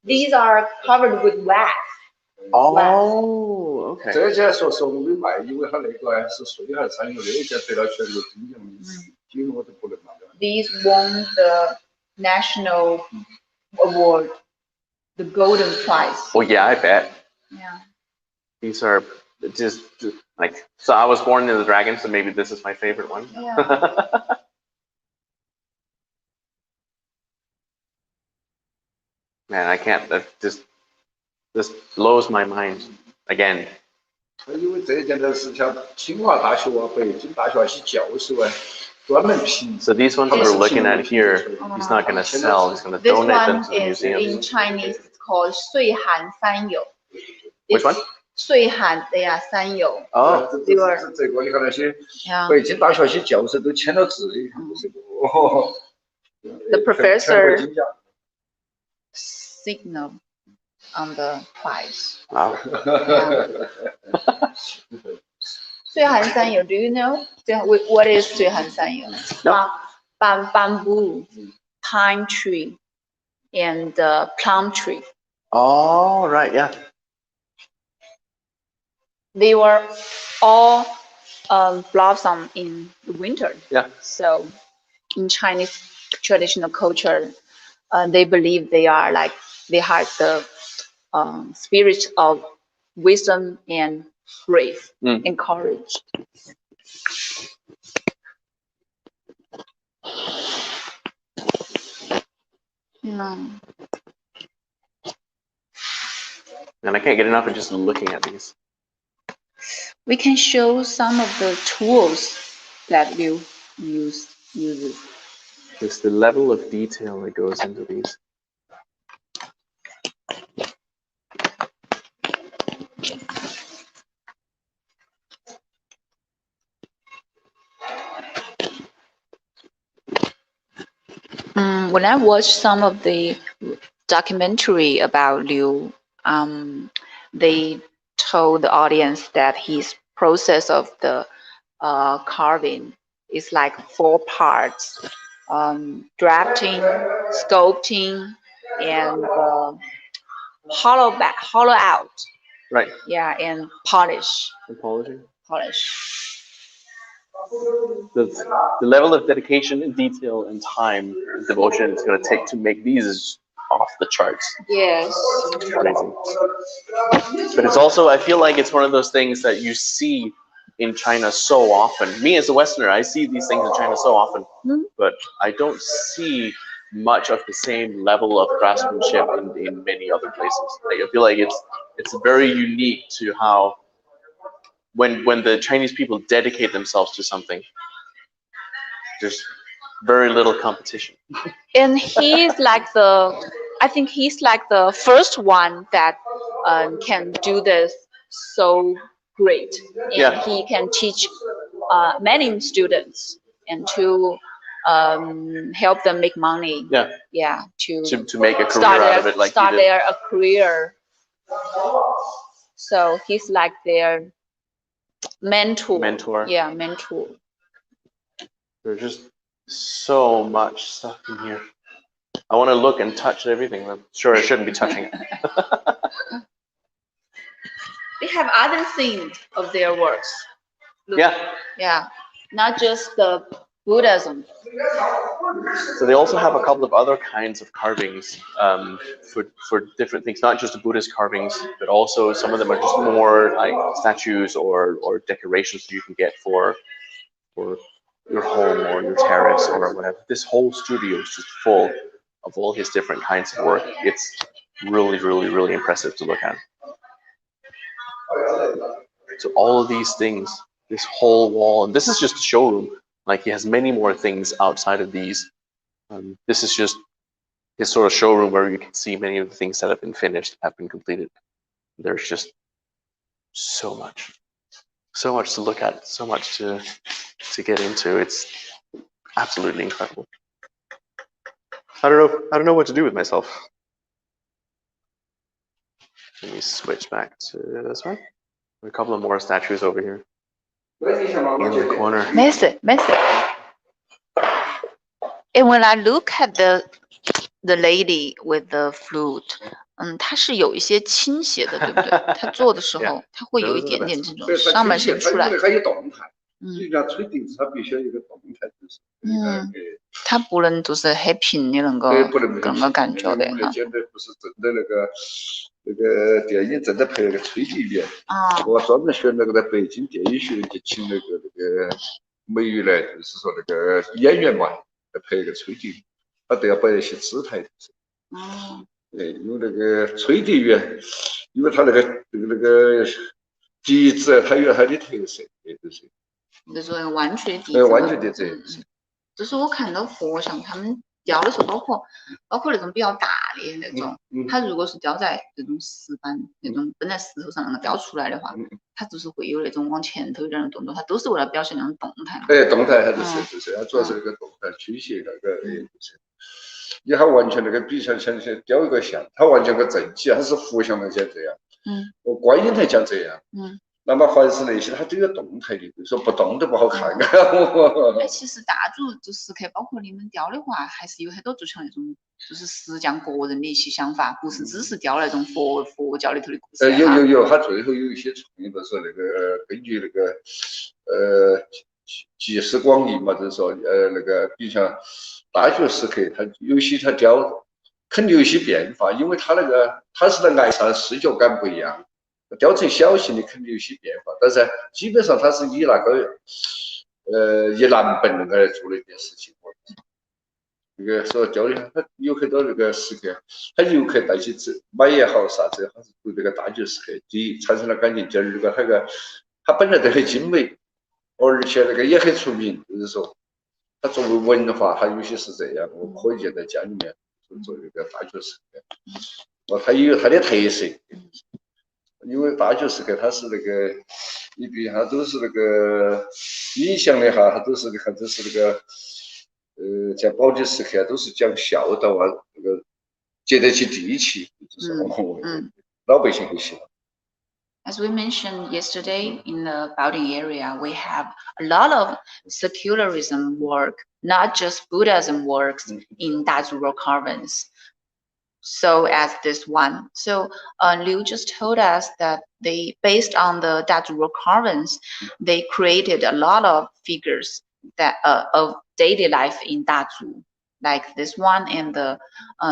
B: These are covered with wax.
A: Oh, okay.
C: 这件说我没卖，因为它那个是税还是3有那件得了全国金奖的，金我都不能卖了。
B: These won the national award, the golden prize.
A: Oh yeah, I bet.
B: Yeah.
A: These are just like, so I was born in the dragon, so maybe this is my favorite one.
B: Yeah.
A: Man, I can't. That just blows my mind again.
C: 因为这件呢是像清华大学啊、北京大学那些教授啊，专门评。
A: So these ones we're looking at here, he's not going to sell. He's going to donate them to the
B: This one is
A: museum.
B: in Chinese. It's called 岁寒三友.
A: Which one?
B: 岁寒 they are 三友.
A: Oh.
C: 这个你看那些北京大学那些教授都签了字，你看这个哦。
B: The professor signal on the prize.
A: Wow.
B: 岁寒三友 do you know? What is 岁寒三友?
A: No.
B: Bamboo, pine tree, and plum tree.
A: Oh, right, yeah.
B: They were all blossom in the winter.
A: Yeah.
B: So in Chinese traditional culture, they believe they are like, they have the spirit of wisdom and brave and courage.
A: And I can't get enough of just looking at these.
B: We can show some of the tools that Liu uses.
A: Just the level of detail that goes into these.
B: When I watched some of the documentary about Liu, they told the audience that his process of the carving is like 4 parts: drafting, sculpting, and hollow out.
A: Right.
B: Yeah, and polish.
A: And polishing. The level of dedication and detail and time and devotion it's going to take to make these is off the charts.
B: Yes.
A: It's crazy. But it's also, I feel like it's one of those things that you see in China so often. Me as a Westerner, I see these things in China so often, but I don't see much of the same level of craftsmanship in many other places. Like, I feel like it's very unique to how when the Chinese people dedicate themselves to something, there's very little competition.
B: And he's like I think he's like the first one that can do this so great. And
A: yeah.
B: He can teach many students and to help them make money.
A: Yeah.
B: Yeah.
A: To make a career out of it, like
B: start their career. So he's like their mentor. Yeah, mentor.
A: There's just so much stuff in here. I want to look and touch everything. I'm sure I shouldn't be touching it.
B: They have other themes of their works. Look,
A: yeah,
B: not just the Buddhism.
A: So they also have a couple of other kinds of carvings for different things, not just the Buddhist carvings, but also some of them are just more like statues or decorations you can get for your home or your terrace or whatever. This whole studio is just full of all his different kinds of work. It's really, really, really impressive to look at. So all of these things, this whole wall, and this is just a showroom. Like he has many more things outside of these. This is just his sort of showroom where you can see many of the things that have been finished, have been completed. There's just so much to look at, so much to get into. It's absolutely incredible. I don't know what to do with myself. Let me switch back to this one. A couple of more statues over here in the corner.
B: Messy. And when I look at the lady with the flute, 它是有一些倾斜的，对不对？它做的时候，它会有一点点这种上半身出来。
C: 还有动态，你像吹笛子，它必须要有一个动态，就是。
B: 它不能就是很平的能够感觉的哈。
C: 现在不是正在那个电影正在拍那个吹笛员啊，我专门选那个在北京电影学院就请那个美女来，就是说那个演员嘛，来拍一个吹笛，他都要摆一些姿态。哦。对，因为那个吹笛员，因为他那个笛子，它有它的特色，就是
B: 说弯曲笛子。
C: 弯曲笛子。
B: 就是我看到佛像，他们雕的时候，包括那种比较大的那种，它如果是雕在这种石板那种本在石头上能雕出来的话，它就是会有那种往前头一点的动作，它都是为了表现那种动态嘛。
C: 动态它就是，它主要是那个动态曲线那个就是。你它完全那个比像雕一个像，它完全个正气，它是佛像能像这样，我观音才像这样，那么凡是那些它都有动态的，比如说不动都不好看。
B: 其实大主就石刻，包括你们雕的话，还是有很多注重那种就是石匠个人的一些想法，不是只是雕那种佛教里头的故事。
C: 有，它最后有一些创意，就是那个根据那个集思广益嘛，就是说那个比如像大觉石刻，它有些它雕肯定有些变化，因为它是在崖上视觉感不一样。雕成小型的肯定有些变化，但是基本上它是以那个以蓝本那个做了一件事情。那个说雕的，它有很多那个石刻，它游客带去买也好啥子，它是对这个大觉石刻第一产生了感情，第二它本来都很精美，而且那个也很出名，就是说它作为文化，它有些是这样，我可以就在家里面做这个大觉石刻，它也有它的特色。因为大觉石刻它是那个，你比如它都是那个影像的哈，它都是看都是那个像宝鸡石刻都是讲孝道啊，那个接得起地气，就是老百姓会喜欢。
B: As we mentioned yesterday, in the Baoding area, we have a lot of secularism work, not just Buddhism works in Dazuro carvings. So as this one. So Liu just told us that they, based on the Dazuro carvings, they created a lot of figures that of daily life in Dazu, like this one and the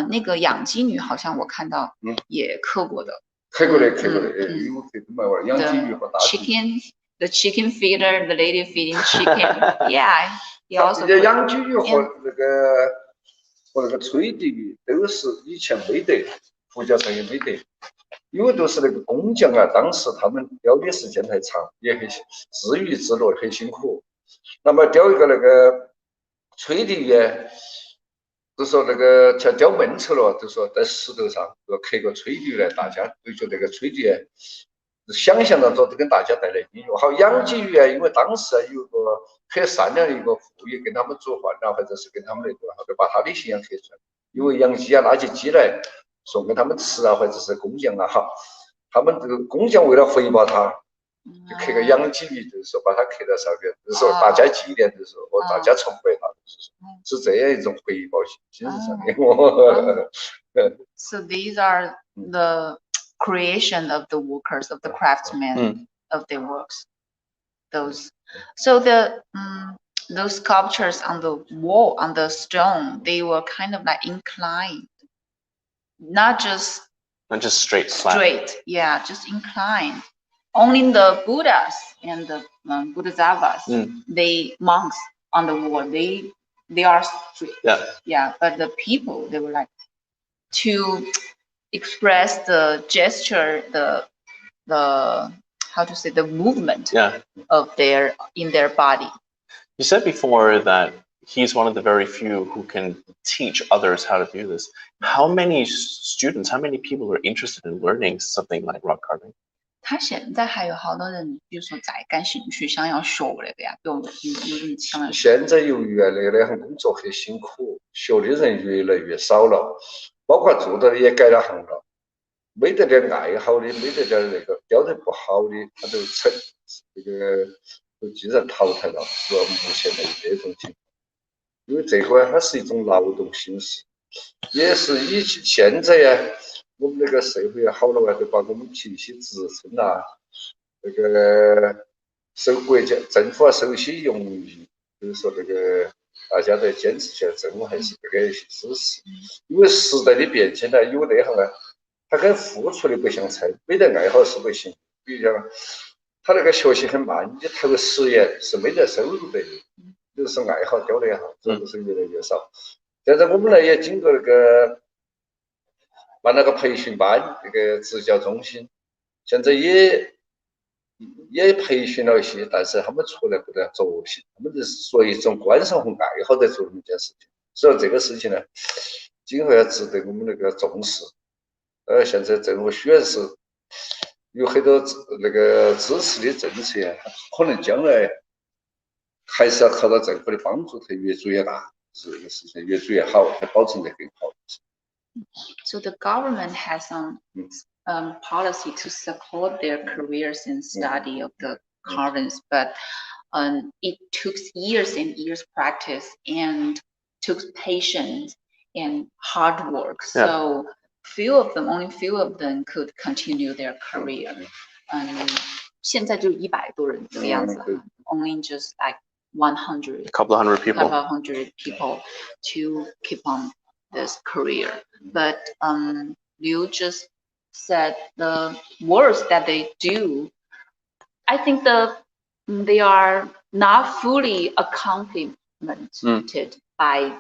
B: 那个养鸡女好像我看到也刻过的。
C: 刻过的，因为刻不买玩养鸡鱼和大鸡。
B: The chicken feeder, the lady feeding chicken. Yeah, he also.
C: 养鸡鱼和那个吹笛鱼都是以前没得，佛教上也没得，因为都是那个工匠啊，当时他们雕的时间太长，也很自娱自乐，很辛苦。那么雕一个那个吹笛鱼，就说那个像雕闷车了，就说在石头上刻个吹笛来，大家就觉得那个吹笛想象当中都跟大家带来音乐。好，养鸡鱼啊，因为当时有个很善良的一个妇女跟他们做饭啊，或者是跟他们那个，后头把他的形象刻出来。因为养鸡啊，拿起鸡来送给他们吃啊，或者是工匠啊，哈，他们这个工匠为了回报他，就刻个养鸡鱼，就是说把它刻在上面，就是说大家纪念，就是说大家崇拜它，是这样一种回报性精神上面。
D: So these are the creation of the workers, of the craftsmen, of their works. Those, so those sculptures on the wall, on the stone, they were kind of like inclined, not just
A: straight, flat.
D: straight, yeah, just inclined. Only the Buddhas and the Bodhisattvas, they monks on the wall, they are straight. Yeah, but the people, they were like to express the gesture, the how to say, the movement of in their body.
A: You said before that he's one of the very few who can teach others how to do this. How many students, how many people are interested in learning something like rock carving?
D: 他现在还有好多人，比如说在感兴趣，想要学那个呀，有人想要学。
C: 现在由于那个工作很辛苦，学的人越来越少了，包括做的也改了行了，没得点爱好的，没得点那个雕得不好的，他都都既然淘汰了，主要目前的这种情况，因为这个它是一种劳动形式，也是现在呀。我们那个社会好了啊，就把我们提起职称啊，那个国家政府啊首先用于，就是说这个大家在坚持起来，政府还是这个一些支持。因为时代的变迁呢，有那行啊，他跟付出的不相称，没得爱好是不行。比如讲，他那个学习很慢，你投10元是没得收入的，就是爱好雕的也好，这都是越来越少。现在我们呢也经过那个。办那个培训班，这个支教中心，现在也培训了一些，但是他们出来不得作品，他们是作为一种观赏和爱好在做那么一件事情。所以这个事情呢，今后要值得我们那个重视。现在政府虽然是有很多那个支持的政策，可能将来还是要靠到政府的帮助，它越做越大，这个事情越做越好，才保证得更好。
D: So the government has some policy to support their careers in study of the carvings, but it took years and years practice and took patience and hard work. So only few of them could continue their career. 现在就100多人这个样子 only just like 100,
A: a couple of hundred
D: people to keep on this career. But you just said the works that they do, I think they are not fully accomplimented by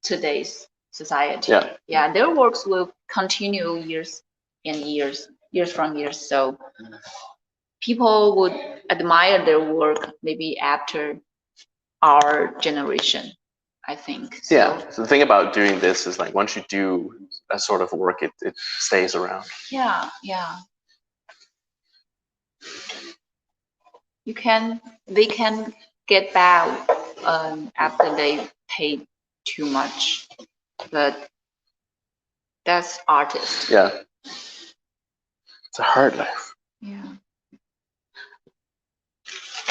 D: today's society. Yeah, their works will continue years and years from years. So people would admire their work maybe after our generation, I think.
A: So the thing about doing this is like once you do a sort of work, it stays around.
D: Yeah. They can get back after they pay too much, but that's artist.
A: Yeah. It's a hard life.
D: Yeah.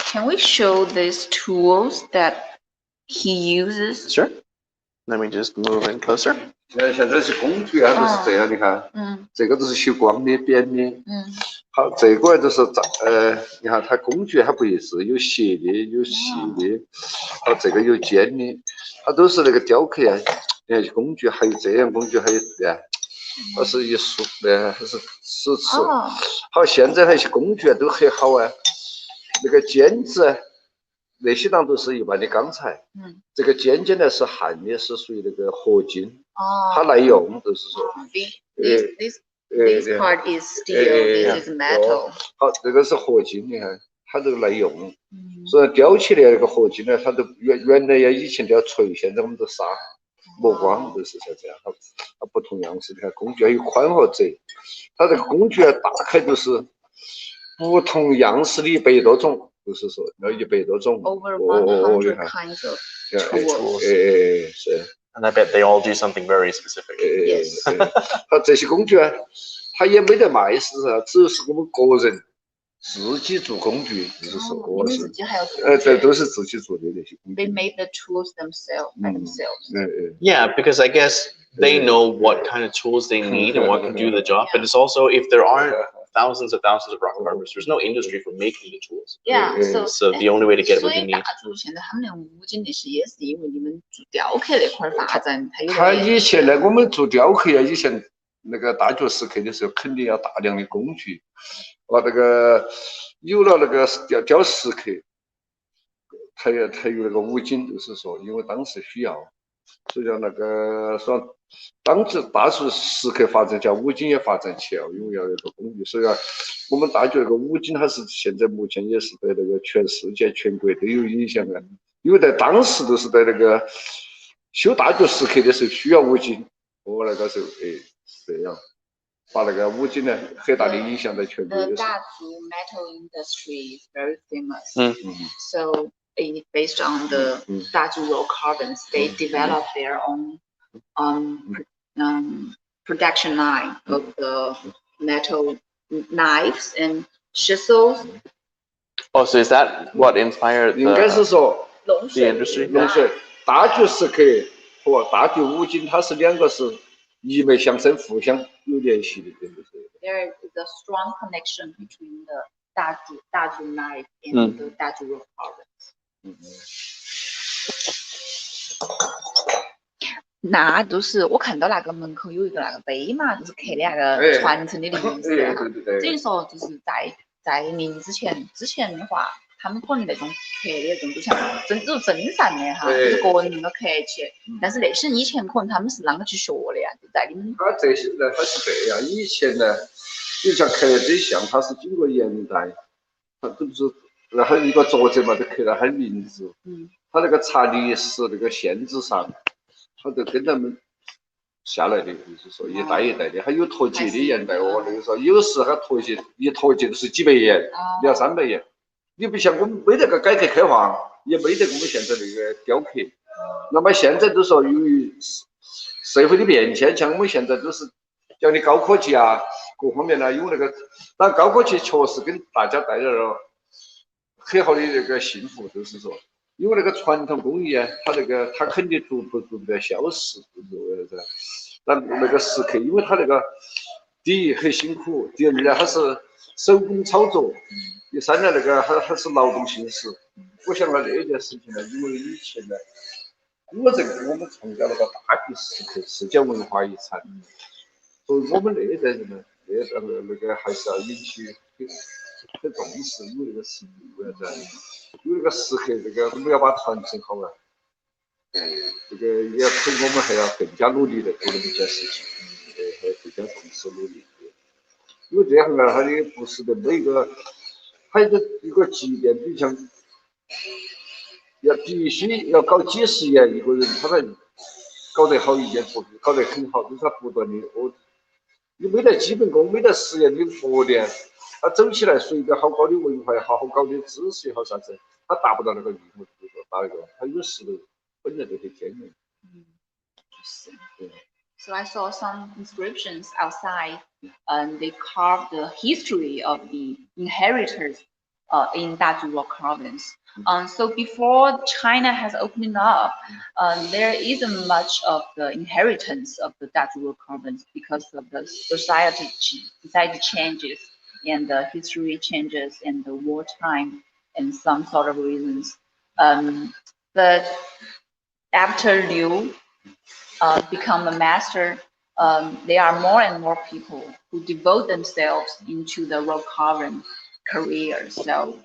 D: Can we show these tools that he uses?
A: Sure. Let me just move in closer.
C: 现在是工具啊，都是这样，你看，这个都是修光的、扁的，好，这个都是你看它工具还不一致，有斜的，有细的，好，这个有尖的，它都是那个雕刻啊，你看工具还有这样工具，还有它是一束的，还是石瓷，好，现在那些工具都很好啊，那个尖子。那些当都是一般的钢材，这个尖尖的是焊的，是属于那个合金，它耐用，就是说。
D: This part is steel, this is metal.
C: 好，这个是合金，你看它这个耐用，所以雕起来那个合金呢，它都原来以前都要锤，现在我们都砂磨光，都是像这样。它不同样式，你看工具还有宽和窄，它这个工具大概都是不同样式的100多种。就是说，要100多种。
D: Over 100 kinds of tools.
C: 是。
A: And I bet they all do something very specific.
D: Yes.
C: 它这些工具啊，它也没得卖，是不是？只是我们个人自己做工具，就是说
D: 你们自己还有做
C: 对，都是自己做的那些工具。
D: They made the tools themselves by themselves.
A: Yeah, because I guess they know what kind of tools they need and what can do the job. But it's also if there aren't thousands of rock carvers, there's no industry for making the tools.
D: Yeah,
A: So the only way to get what
D: 所
A: you
D: 以
A: need.
D: 大族现在他们那五金那些也是因为你们做雕刻那块发展，它有
C: 他以前呢，我们做雕刻呀，以前那个大脚石刻的时候，肯定要大量的工具，那个有了那个雕石刻，才有那个五金，就是说，因为当时需要，所以讲那个说，当时大树石刻发展，叫五金也发展起来，因为要有个工具，所以啊，我们大觉那个五金还是现在目前也是对那个全世界全国都有影响的，因为在当时都是在那个修大脚石刻的时候需要五金，那个时候是这样。把那个五金呢，很大的影响在全国。
D: The Dazu metal industry is very famous. So based on the Dazu raw carbons, they develop their own production line of the metal knives and chisels.
A: Oh, so is that what inspired
C: 应该是说
A: the industry?
C: 龙水大脚石刻和大脚五金，它是两个是一脉相承、互相有联系的，对不对？
D: There is a strong connection between the Dazu knife and the Dazu raw carbons. 那就是我看到那个门口有一个那个碑嘛，就是刻的那个传承的名字。
C: 对。
D: 等于说就是在临之前的话，他们可能那种刻的那种就像真善的哈，就是个人能够刻起。但是那些以前可能他们是啷个去学的呀？就在你们。
C: 他这些呢，他是这样，以前呢，就像刻的这像，它是经过年代，它都不是，然后一个作者嘛，就刻了他的名字。他那个查历史那个县志上，他就跟咱们下来的，就是说一代一代的，还有脱节的年代哦。那个时候有时他脱节，一脱节都是几百元，200-300元。你不像我们没得个改革开放，也没得我们现在那个雕刻。那么现在都说由于社会的变迁，像我们现在都是讲的高科技啊，各方面呢有那个，但高科技确实给大家带来了很好的那个幸福，就是说。因为那个传统工艺啊，它肯定逐步的消失，就是。但那个石刻，因为它那个第一很辛苦，第二呢它是手工操作，第三呢那个它是劳动性质。我想到这件事情呢，因为以前呢，我们创造那个大地石刻世界文化遗产，所以我们那一代人呢，那个还是要引起很重视，因为那个石刻为啥子？因为那个石刻，这个我们要把它传承好啊。这个也可以，我们还要更加努力的做那么一件事情，还更加重视努力。因为这样啊，它也不是的每个，还有一个节点，比如像必须要搞几十年一个人，他才搞得好一件作品，搞得很好，就是他不断的你没得基本功，没得实验的磨练。他走起来，随着好高的文化也好，好高的知识也好，啥子，他达不到那个地步，就是说达那个，他有时本来就很艰难。
D: So I saw some inscriptions outside, and they carved the history of the inheritors in Dazu province. So before China has opened up, there isn't much of the inheritance of the Dazu province because of the society changes. And the history changes and the wartime and some sort of reasons. But after Liu become a master, there are more and more people who devote themselves into the rock carving career. So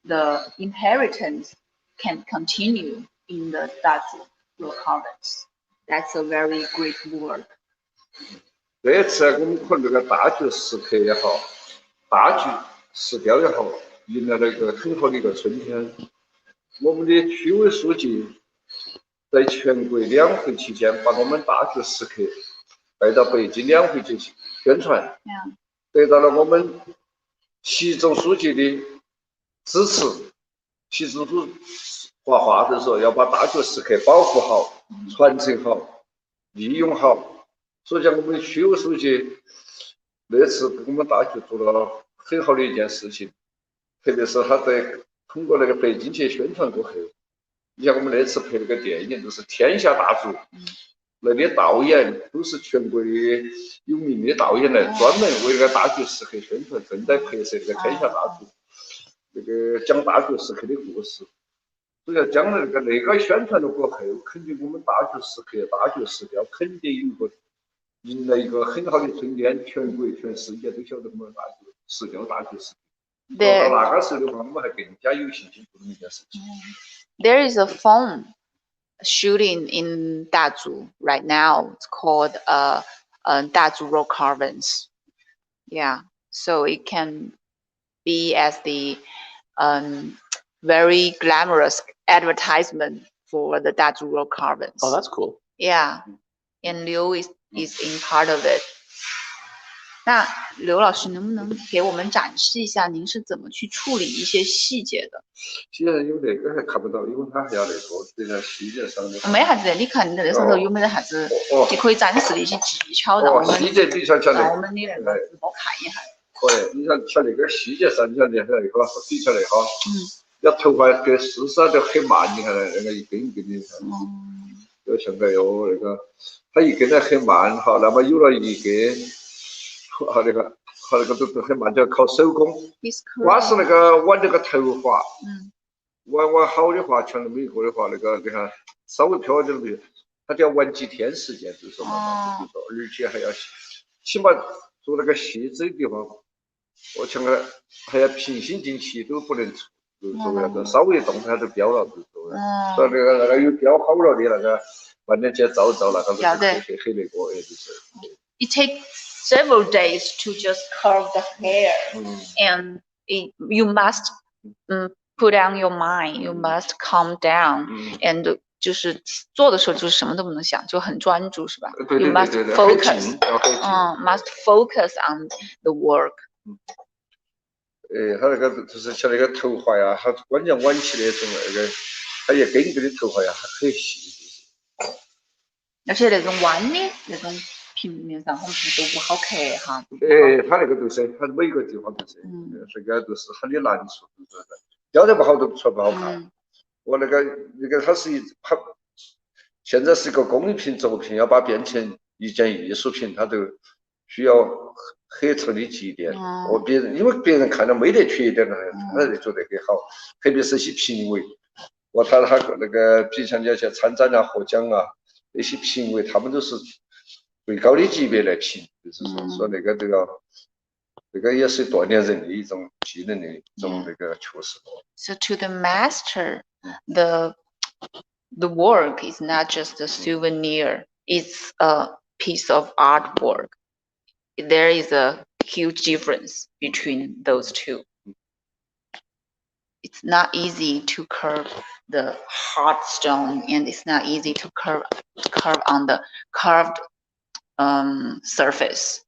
D: the inheritance can continue in the Dazu rock carvings. That's a very great work.
C: 这次我们可能这个大脚石刻也好。大锯石雕也好，迎来了一个很好的一个春天。我们的区委书记在全国两会期间，把我们大锯石刻带到北京两会进行宣传，得到了我们习总书记的支持。习总书记画画的时候要把大锯石刻保护好、传承好、利用好。所以讲，我们区委书记那次给我们大锯做了很好的一件事情，特别是他在通过那个北京去宣传过后，你像我们那次拍那个电影，都是天下大族，那些导演都是全国的有名的导演来专门为那个大局时刻宣传，正在拍摄那个天下大族，那个讲大局时刻的故事。所以要将那个宣传了过后，肯定我们大局时刻、大局时标肯定有一个迎来一个很好的春天，全国全世界都晓得我们大局时标、大局时刻。到那个时候的话，我们还更加有信心做这么一件事情。
D: There is a film shooting in Dazhu right now. It's called Dazhu Rock Caverns. Yeah, so it can be as the very glamorous advertisement for the Dazhu Rock Caverns.
A: Oh, that's cool.
D: Yeah, and Liu is in part of it. 那刘老师能不能给我们展示一下您是怎么去处理一些细节的？
C: 现在有那个还看不到，因为它还要那个在那细节上的。
D: 没啥子，你看你那上头有没得啥子你可以展示的一些技巧，让我们
C: 细节你像那
D: 让我们的那个直播看一下。
C: 可以，你像那个细节上，你像那个比起来哈，要头发给丝丝都很慢，你看那个一根一根的，要像个哟那个，它一根呢很慢哈，那么有了一根。和那个都很慢，就要靠手工。光是那个挽这个头发，挽好的话，像那么一个的话，那个你看稍微飘点没有，它就要玩几天时间，就是说嘛，就是说，而且还要起码做那个细致的地方，我像个还要平心静气都不能错，就是说那个稍微动它就飙了，就是说，所以那个有飙好了的那个，晚点去照那个很那个，就是。
D: It takes several days to just curve the hair, and you must put down your mind. You must calm down, and 就是做的时候就是什么都不能想，就很专注，是吧？You must focus. Must focus on the work.
C: 他那个就是像那个头发呀，他关键挽起那种那个，他一根一根的头发呀，还很细。
D: 而且那种弯的那种。平面上好像都不好看哈。
C: 他那个都是，他每个地方都是，这个都是他的难处，就是雕得不好都不说不好看。我那个它是它现在是一个工艺品作品，要把变成一件艺术品，它都需要很长的积淀。别人因为别人看了没得缺点了，他就觉得很好，特别是些评委，他那个比如像那些参展啊、获奖啊，那些评委他们都是。最高的级别来评，就是说那个这个也是锻炼人的一种技能的一种那个确实。
D: So to the master, the work is not just a souvenir; it's a piece of artwork. There is a huge difference between those two. It's not easy to curve the hard stone, and it's not easy to curve on the curved surface.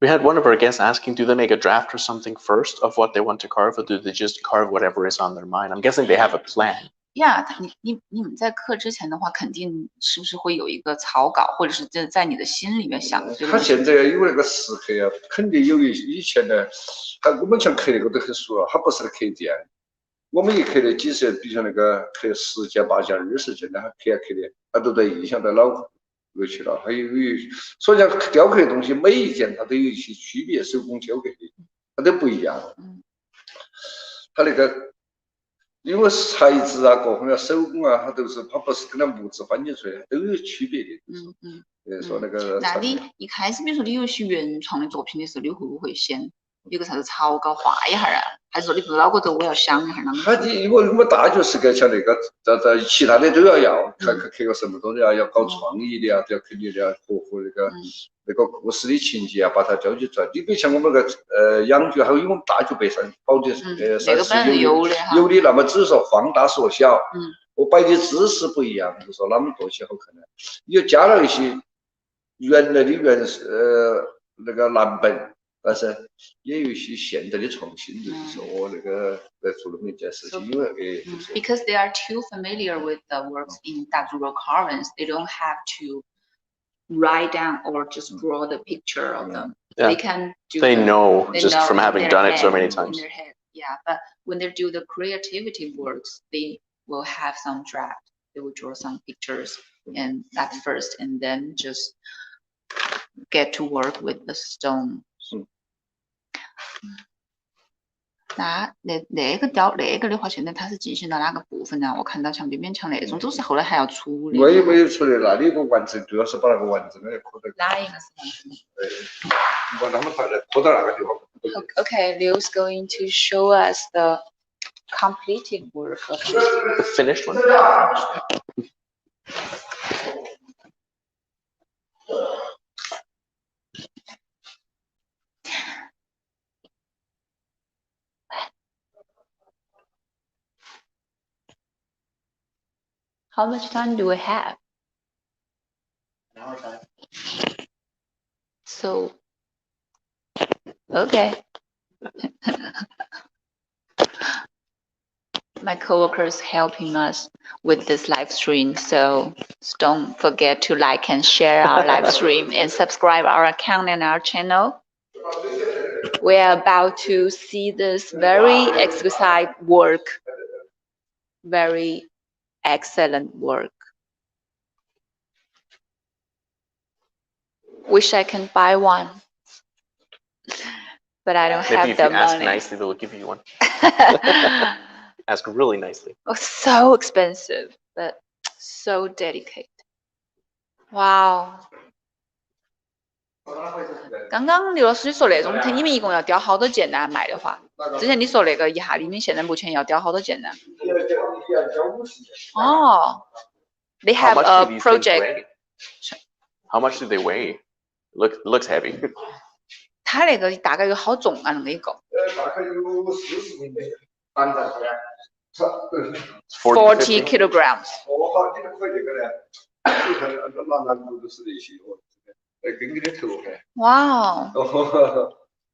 A: We had one of our guests asking, do they make a draft or something first of what they want to carve, or do they just carve whatever is on their mind? I'm guessing they have a plan.
D: Yeah, 你们在刻之前的话，肯定是不是会有一个草稿，或者是在你的心里面想的？
C: 他现在有那个时刻呀，肯定有以前呢，我们像刻那个都很熟了，他不是个刻件，我们一刻的几十，比如像那个刻10件、8件、20件的，他刻的，他都在印象在脑过去了。还有，所以讲雕刻的东西，每一件它都有一些区别，手工雕刻的，它都不一样。它那个因为材质啊，各方面手工啊，它都是它不是跟那木质翻进出来，都有区别的。说那个。
D: 那你一开始，比如说你有一些原创的作品的时候，你会不会先有个啥子草稿画一下啊？还是说你不脑壳头我要想一下呢？
C: 他因为我们大就是个像那个在其他的都要，刻个什么东西啊，要搞创意的啊，都要肯定的要合那个故事的情节啊，把它交织出来。你比如像我们那个养菊，还有我们大菊背上保的
D: 30有的，
C: 那么只是说放大缩小，我摆的姿势不一样，就说哪么做起好看呢？又加了一些原来的那个蓝本。但是也有一些现代的创新，就是说我那个来做那么一件事情，因为
D: because they are too familiar with the works in Dazhu Rock Caverns, they don't have to write down or just draw the picture of them.
A: Yeah.
D: They can do.
A: They know
D: they
A: just
D: know
A: from
D: in
A: having
D: their
A: done it so
D: head,
A: many
D: in
A: times.
D: their head. Yeah, but when they do the creativity works, they will have some draft. They will draw some pictures and at first, and then just get to work with the stone. 那个的话，现在它是进行到哪个部分呢？我看到像边边墙那种，都是后来还要处理。
C: 我也没有处理，那里个完成主要是把那个完整的刻到。
D: 哪一个是完整的？
C: 把他们拖到那个地方。
D: Okay, Liu's going to show us the completed work of
A: The finished one.
D: How much time do we have?
A: An hour time.
D: So, okay. My coworkers helping us with this live stream, so don't forget to like and share our live stream and subscribe our account and our channel. We are about to see this very exquisite work, very excellent work. Wish I can buy one, but I don't
A: Maybe
D: have
A: if
D: the
A: you ask
D: money.
A: nicely, they'll give you one. Ask really nicely.
D: Oh, so expensive, but so dedicated. Wow. 刚刚刘老师说那种，你们一共要雕好多件呢？卖的话，之前你说那个一下，你们现在目前要雕好多件呢？哦，they
A: How
D: have
A: much
D: a
A: do these things
D: project.
A: weigh? How much do they weigh? Looks heavy.
D: 它那个大概有好重啊？那么一个
C: 大概有40斤的，单在这样。
D: 40 kilograms.
C: 哦，好，你都可以这个嘞，你看拿路都是那些哦，跟你的头还。
D: Wow.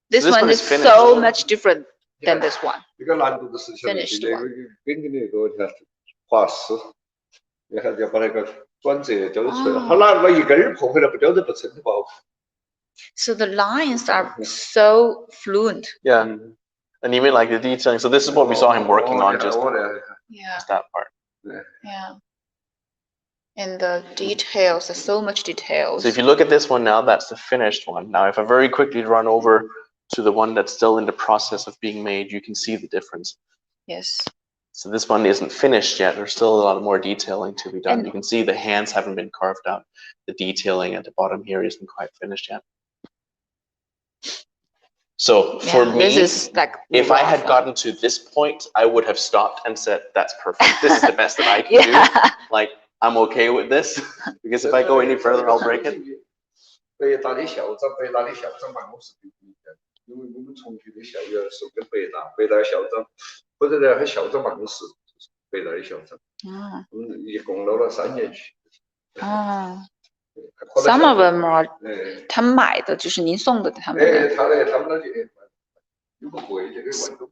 D: This
A: So this
D: one
A: one
D: is
A: is finished.
D: so much different than this one.
C: 这个难度的是像那些那个跟你那个看画石，你看要把那个转折雕出来，他拿一根儿破回来不雕得不成的吧？
D: So the lines are so fluent.
A: Yeah. And even like the detailing. So this is what we saw him working on, just
D: Yeah.
A: that part.
D: Yeah. And the details, there's so much details.
A: So if you look at this one now, that's the finished one. Now, if I very quickly run over to the one that's still in the process of being made, you can see the difference.
D: Yes.
A: So this one isn't finished yet. There's still a lot more detailing to be done.
D: And
A: you can see the hands haven't been carved out. The detailing at the bottom here isn't quite finished yet. So for me,
D: this is like
A: if I had gotten to this point, I would have stopped and said, that's perfect. This is the best that I can do. Like, I'm okay with this, because if I go any further, I'll break it.
C: 北大的校长，北大的校长办公室不一样，因为我们重庆的校园是跟北大校长，或者呢，他校长办公室就是北大的校长。一共弄了3年去。
D: Some of them are 他们买的就是您送的他们的。
C: 他们那里有个贵这个万多。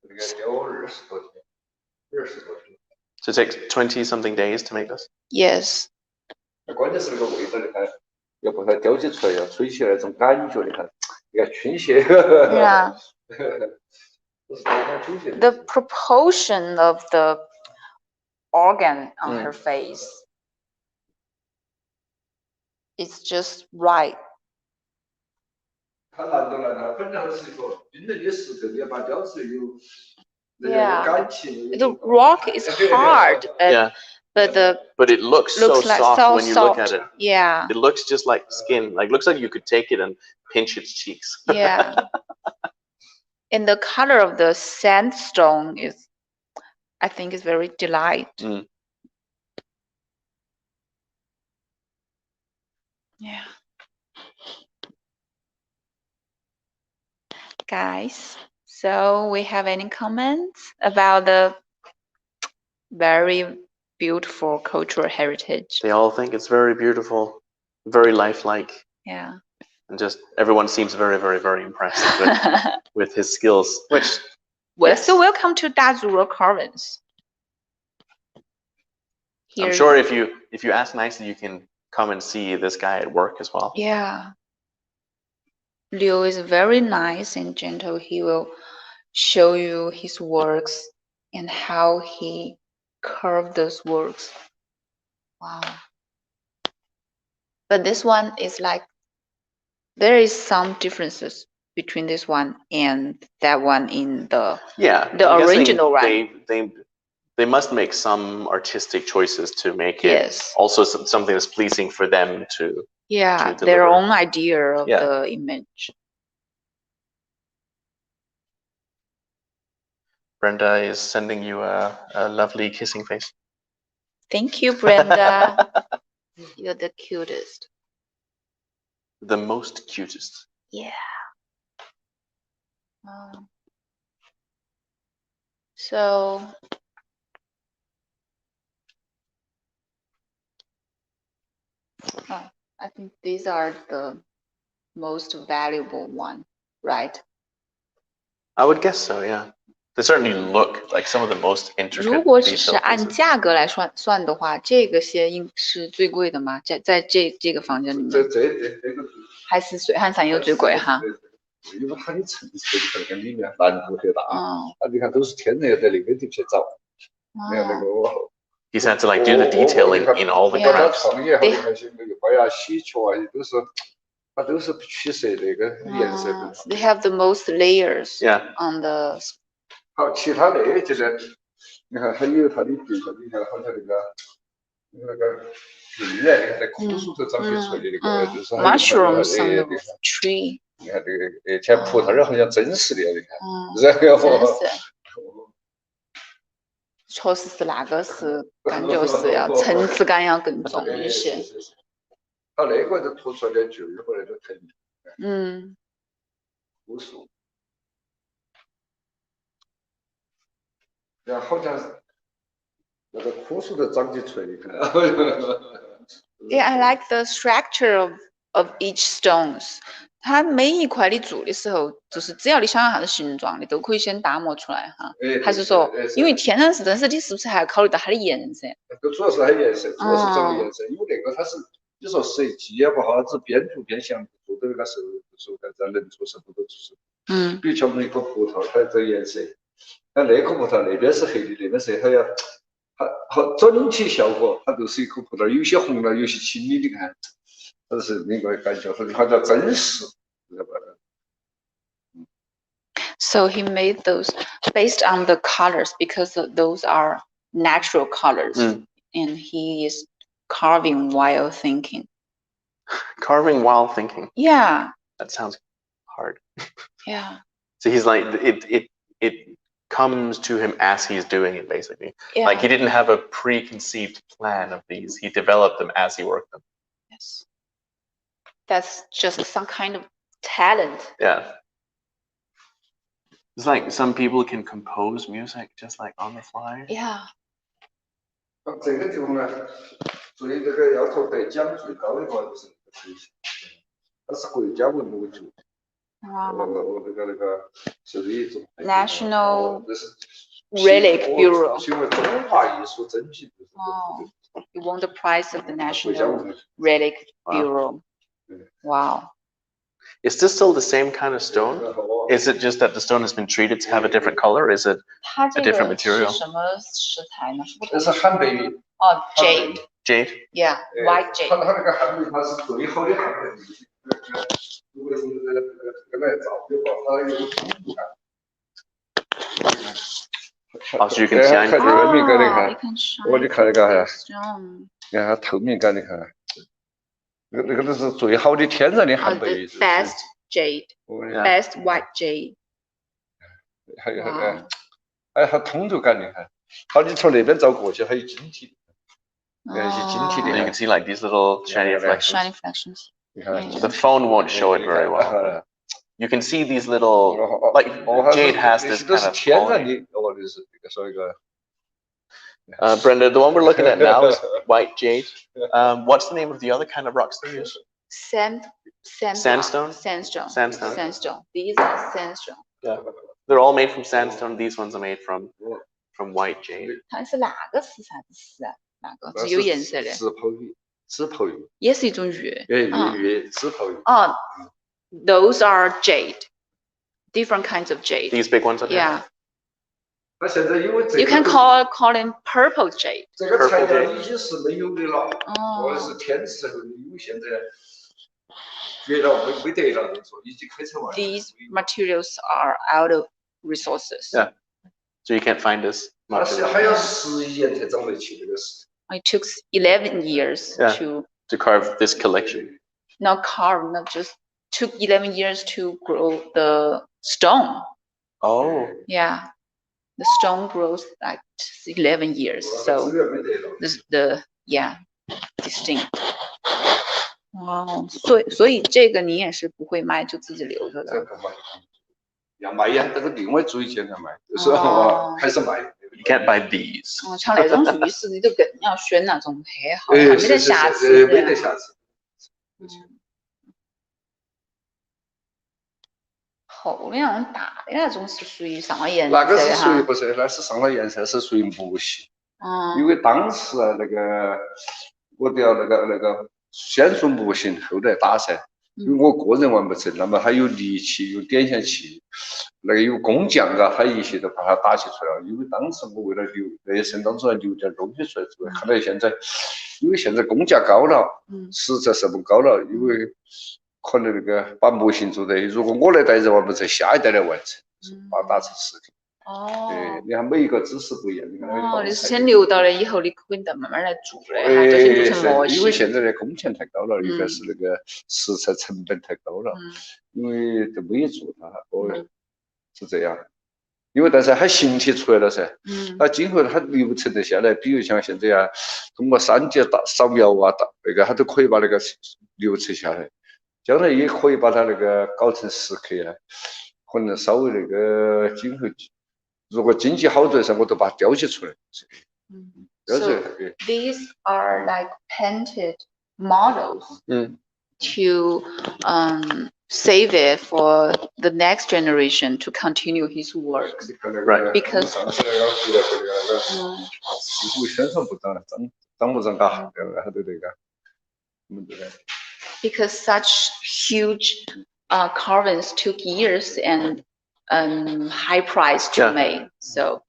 C: 这个雕20多天，20多天。
A: So it takes 20-something days to make this?
D: Yes.
C: 关键是那个味道，你看，要把它雕起出来，要吹起来那种感觉，你看，你看倾斜。
D: Yeah. The proportion of the organ on her face is just right.
C: 它难都难了，本来是一个冰冷的石头，你要把它雕出来有。
D: Yeah, the rock is hard, but
A: it looks so
D: like
A: soft
D: so
A: when you
D: soft.
A: look at it.
D: Yeah,
A: it looks just like skin. Like looks like you could take it and pinch its cheeks.
D: Yeah, and the color of the sandstone is, I think, is very delight. Yeah, guys. So we have any comments about the very beautiful cultural heritage?
A: They all think it's very beautiful, very lifelike.
D: Yeah.
A: And just everyone seems very, very, very impressed with his skills. Which,
D: well, so welcome to Dazura province. Here,
A: I'm sure if you ask nicely, you can come and see this guy at work as well.
D: yeah. Liu is very nice and gentle. He will show you his works and how he carved those works. Wow. But this one is like, there is some differences between this one and that one in the
A: I'm
D: original one.
A: They must make some artistic choices to make it
D: Yes.
A: also something that's pleasing for them to.
D: Yeah,
A: to
D: their
A: deliver.
D: own idea of
A: Yeah.
D: the image.
A: Brenda is sending you a lovely kissing face.
D: Thank you, Brenda. You're the cutest.
A: The most cutest.
D: Yeah. So I think these are the most valuable one, right?
A: I would guess so, yeah. They certainly look like some of the most
D: 如
A: intricate
D: 果只是
A: detailed
D: 按
A: pieces.
D: 价格来算的话，这个些应是最贵的吗？在这个房间里面，还是水汉伞又最贵哈？
C: 因为它的层次在那个里面难度很大。
D: 哦。
C: 你看都是天然在那个地去找，你看那个。
A: He's had to like do the detailing in all the
C: 大家
A: crafts.
C: 创业好那些那个花呀、喜鹊啊，它都是取色那个颜色。
D: They have the most layers.
A: Yeah.
D: On the.
C: 好，其他的就是你看还有它的别的，你看好像那个绿的，在枯树头长起出来的那个，就是
D: mushrooms on the tree.
C: 你看这个像葡萄儿好像真实的，你看，
D: 真是。确实是那个是感觉是要层次感要更重一些。
C: 它那个就凸出来的距儿和那个藤。枯树。然后好像那个枯树都长起出来，你看。
D: Yeah, I like the structure of each stones. 它每一块你做的时候，就是只要你想要啥子形状，你都可以先打磨出来哈。还是说，因为天然石，但是你是不是还要考虑到它的颜色？
C: 主要是它颜色，主要是整个颜色，因为那个它是你说设计也不好，只边涂边想做的那个手感，咱能做什么都做。比如像我们一颗葡萄，它这个颜色，那颗葡萄那边是黑的，那边是它好整体效果，它就是一颗葡萄，有些红了，有些青的，你看。这是那个感觉，它叫真实，知道吧？
D: So he made those based on the colors because those are natural colors, and he is carving while thinking.
A: Carving while thinking.
D: Yeah.
A: That sounds hard.
D: Yeah.
A: So he's like it comes to him as he's doing it, basically.
D: Yeah.
A: Like he didn't have a preconceived plan of these; he developed them as he worked them.
D: Yes. That's just some kind of talent.
A: Yeah. It's like some people can compose music just like on the fly.
D: Yeah.
C: 这个地方呢，最这个要求得奖最高的话就是它是国家文物局。那个是一种
D: National Relic Bureau.
C: 是因为中华艺术珍品。
D: Oh, you won the prize of the National Relic Bureau. Wow.
A: Is this still the same kind of stone? Is it just that the stone has been treated to have a different color? Is it a different material?
D: 什么石材呢？
C: 这是汉白玉。
D: 哦 ，jade.
A: Jade.
D: Yeah, white jade.
C: 它那个汉白玉，它是最好的汉白玉。如果是跟来照的话，它有质感。
A: Oh, so you can shine through it.
C: 透明感，你看，我你看那个哈，
D: Stone.
C: 你看它透明感，你看，那个都是最好的天然的汉白玉。
D: Best jade, best white jade.
C: 还有它通透感，你看，好，你从那边照过去，还有晶体，那些晶体的。
A: You can see like these little shiny reflections.
D: Shiny reflections.
A: The phone won't show it very well. You can see these little, like jade has this kind of quality. Brenda, the one we're looking at now is white jade. What's the name of the other kind of rocks they use?
D: Sandstone.
A: Sandstone.
D: These are sandstone.
A: Yeah. They're all made from sandstone. These ones are made from white jade.
D: 它是哪个石材的石啊？哪个？只有颜色的。
C: 紫泡鱼，紫泡鱼。
D: 也是一种玉。
C: 玉，紫泡鱼。
D: 哦 ，those are jade, different kinds of jade.
A: These big ones.
D: Yeah.
C: 那现在因为这个
D: You can call them purple jade.
C: 这个材料已经是没有的了，
D: 哦。
C: 是天时候，因为现在绝了没得了，说已经开采完了。
D: These materials are out of resources.
A: Yeah. So you can't find this.
C: 还要11年才长得起这个石。
D: It took 11 years
A: to carve this collection.
D: Not carve, not just took 11 years to grow the stone.
A: Oh.
D: Yeah, the stone grows like 11 years. So this distinct. 哦，所以这个你也是不会卖，就自己留着的。
C: 这个卖，要卖呀，这个另外租一件来卖，就是还是卖。
A: You can't buy these.
D: 像那种玉石，你就更要选那种很好看，没得瑕疵的。
C: 没得瑕疵。
D: 后面那种大的那种是属于上了颜色
C: 那个是属于不是，那是上了颜色，是属于木系。因为当时那个我都要那个先做木型，后来打噻。因为我个人玩不成，那么还有泥器，有点线器，那个有工匠啊，他一些都把它打起出来了。因为当时我为了留那一生当中留点东西出来，看来现在，因为现在工价高了，实在是不高了，因为可能那个把模型做的，如果我那代人完不成，下一代来完成，把它打成实体。
D: 哦，
C: 对，你看每一个姿势不一样，你看。
D: 哦，你是先留到了以后，你可以再慢慢来做的，哈，都先做成模型。
C: 因为现在的工钱太高了，一个是那个食材成本太高了，因为都没有做它，是这样。因为但是它形体出来了噻，它今后它流程得下来，比如像现在啊，通过3D扫描啊，那个它都可以把那个流程下来，将来也可以把它那个搞成10K啊，可能稍微那个今后。如果经济好的时候，我都把它雕起出来。
D: So these are like painted models to save it for the next generation to continue his work.
A: Right.
D: Because such huge carvings took years and high price to make. So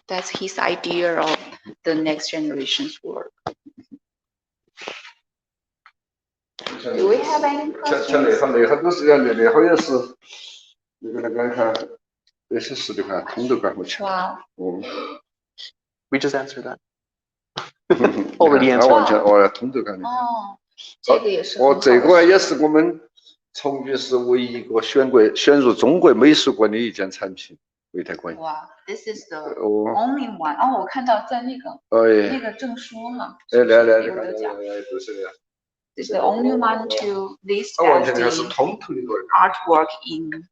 D: that's his idea of the next generation's work. Do we have any questions?
C: 像那都是那好像是那个看那些石头看通都干不起。
D: Wow.
A: We just answered that. Already answered.
C: 完全通都干。
D: 哦，这个也是。
C: 这个也是我们重庆是唯一一个选入中国美术馆的一件产品，煤炭观音。
D: 哇 ，This is the only one。哦，我看到在那个那个证书哈，
C: 来，
D: 有的奖。
C: 就是的。
D: It's the only one to list as the artwork in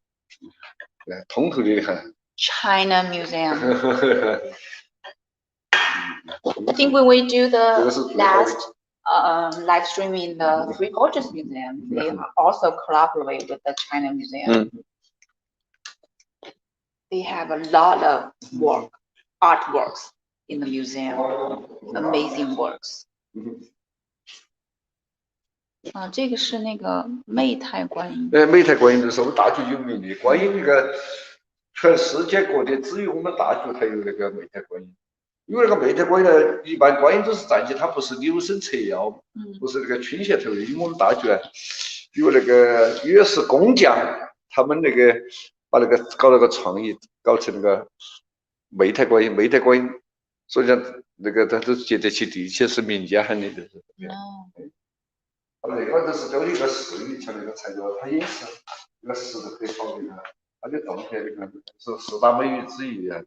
C: 通透的很。
D: China Museum. I think when we do the last live stream in the Three Gorges Museum, they also collaborate with the China Museum. They have a lot of artworks in the museum, amazing works. 这个是那个媚态观音。
C: 媚态观音就是我们大觉有名的观音，那个全世界各地只有我们大觉才有那个媚态观音。因为那个媚态观音呢，一般观音都是站起，它不是扭身侧腰，不是那个倾斜头的。因为我们大觉有那个也是工匠，他们那个把那个搞那个创意，搞成那个媚态观音。媚态观音，所以讲那个它都接得起地气，是民间喊的，就是。那个就是都一个视域，像那个材料，它也是那个石头可以好的，它的洞穴，你看是4大美玉之一啊。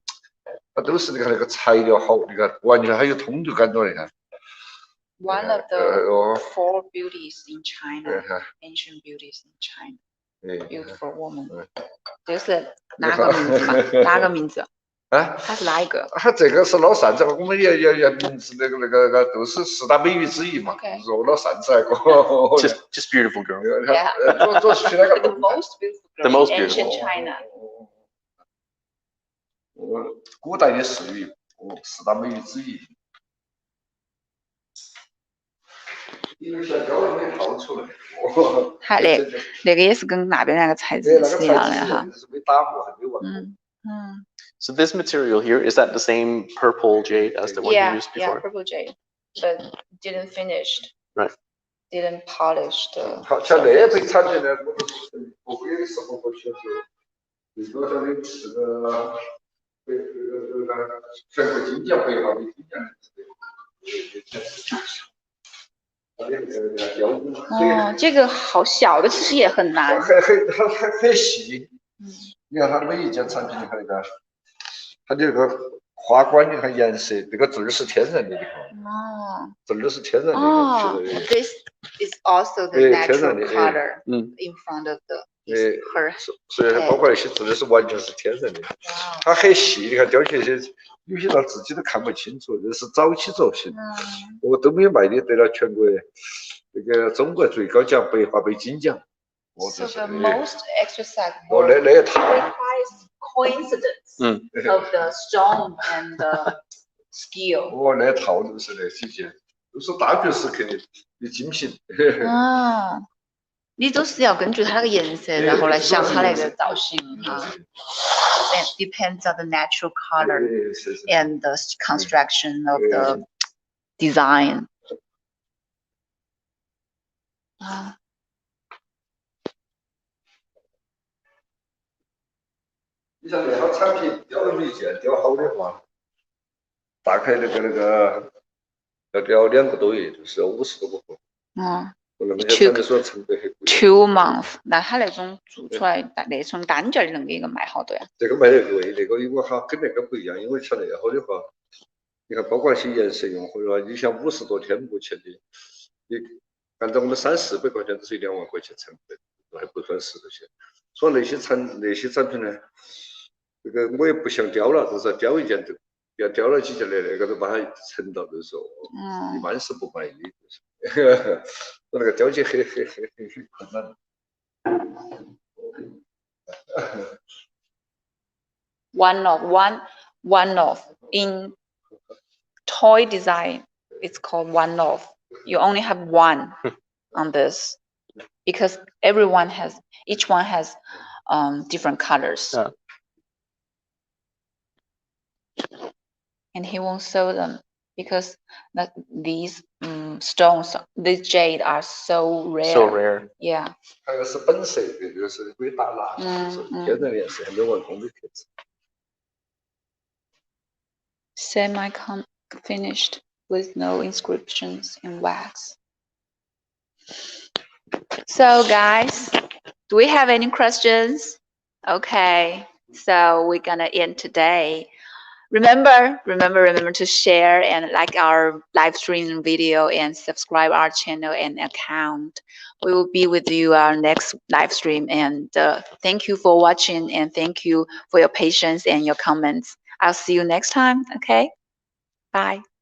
C: 它都是那个材料好，你看完全还有通透感到你看。
D: One of the 4 beauties in China, ancient beauties in China, beautiful woman. 这是哪个名字嘛？哪个名字？它是哪一个？
C: 它这个是老扇子，我们也名字那个都是4大美玉之一嘛。若老扇子那个。
A: Just beautiful girl.
D: Yeah.
C: The
D: most beautiful girl.
A: The most
D: in
A: beautiful.
D: ancient China.
C: 古代的石玉，四大美女之一。因为想雕的没套出来。
D: 它那个也是跟那边那个材质是一样的哈。
C: 是没打磨，还没完。
A: So this material here, is that the same purple jade as the one you used before?
D: Yeah, purple jade, but didn't finish.
A: Right.
D: Didn't polish the.
C: 像那批产品呢，我回的时候我确实，最主要的这个全国金奖白化的金奖。
D: 哦，这个好小的，其实也很难。
C: 很细。你看它每一件产品，你看那个，它这个花冠，你看颜色，这个字是天然的，你看。哦。字是天然的。
D: 哦。This is also the natural color in front of the her.
C: 所以包括那些字是完全是天然的。它很细，你看雕起来些。有些到自己都看不清楚，这是早期作品，我都没有卖的，得了全国那个中国最高奖白化杯金奖。
D: So the most exercise
C: requires
D: coincidence of the stone and the skill.
C: 那套都是那几件，都是大学时刻的精品。
D: 你都是要根据它那个颜色，然后来想它那个造型哈。It depends on the natural color and the construction of the design.
C: 你像那套产品雕的每件雕好的话，大概那个要雕2个多月，就是50多个货。
D: 2 months， 那他那种做出来那种单件能给一个卖好多呀？
C: 这个卖得贵，那个因为它跟那个不一样，因为像那好的话，你看包括一些颜色用户的话，你像50多天目前的，你按照我们300-400块钱都是2万块钱成本，还不算是这些。所以那些产品呢，这个我也不想雕了，就是雕一件都要雕了几件的那个都把它沉到就是说，一般是不卖的。我那个雕起很困难。
D: One off in toy design, it's called one off. You only have one on this because each one has different colors. And he won't sell them because these stones, this jade are so rare.
A: So rare.
D: Yeah.
C: 还有是本色的，就是没打蜡，是天然颜色，还没完工的特质。
D: Semi-finished with no inscriptions in wax. So guys, do we have any questions? Okay, so we're gonna end today. Remember to share and like our live stream video and subscribe our channel and account. We will be with you our next live stream, and thank you for watching and thank you for your patience and your comments. I'll see you next time. Okay, bye.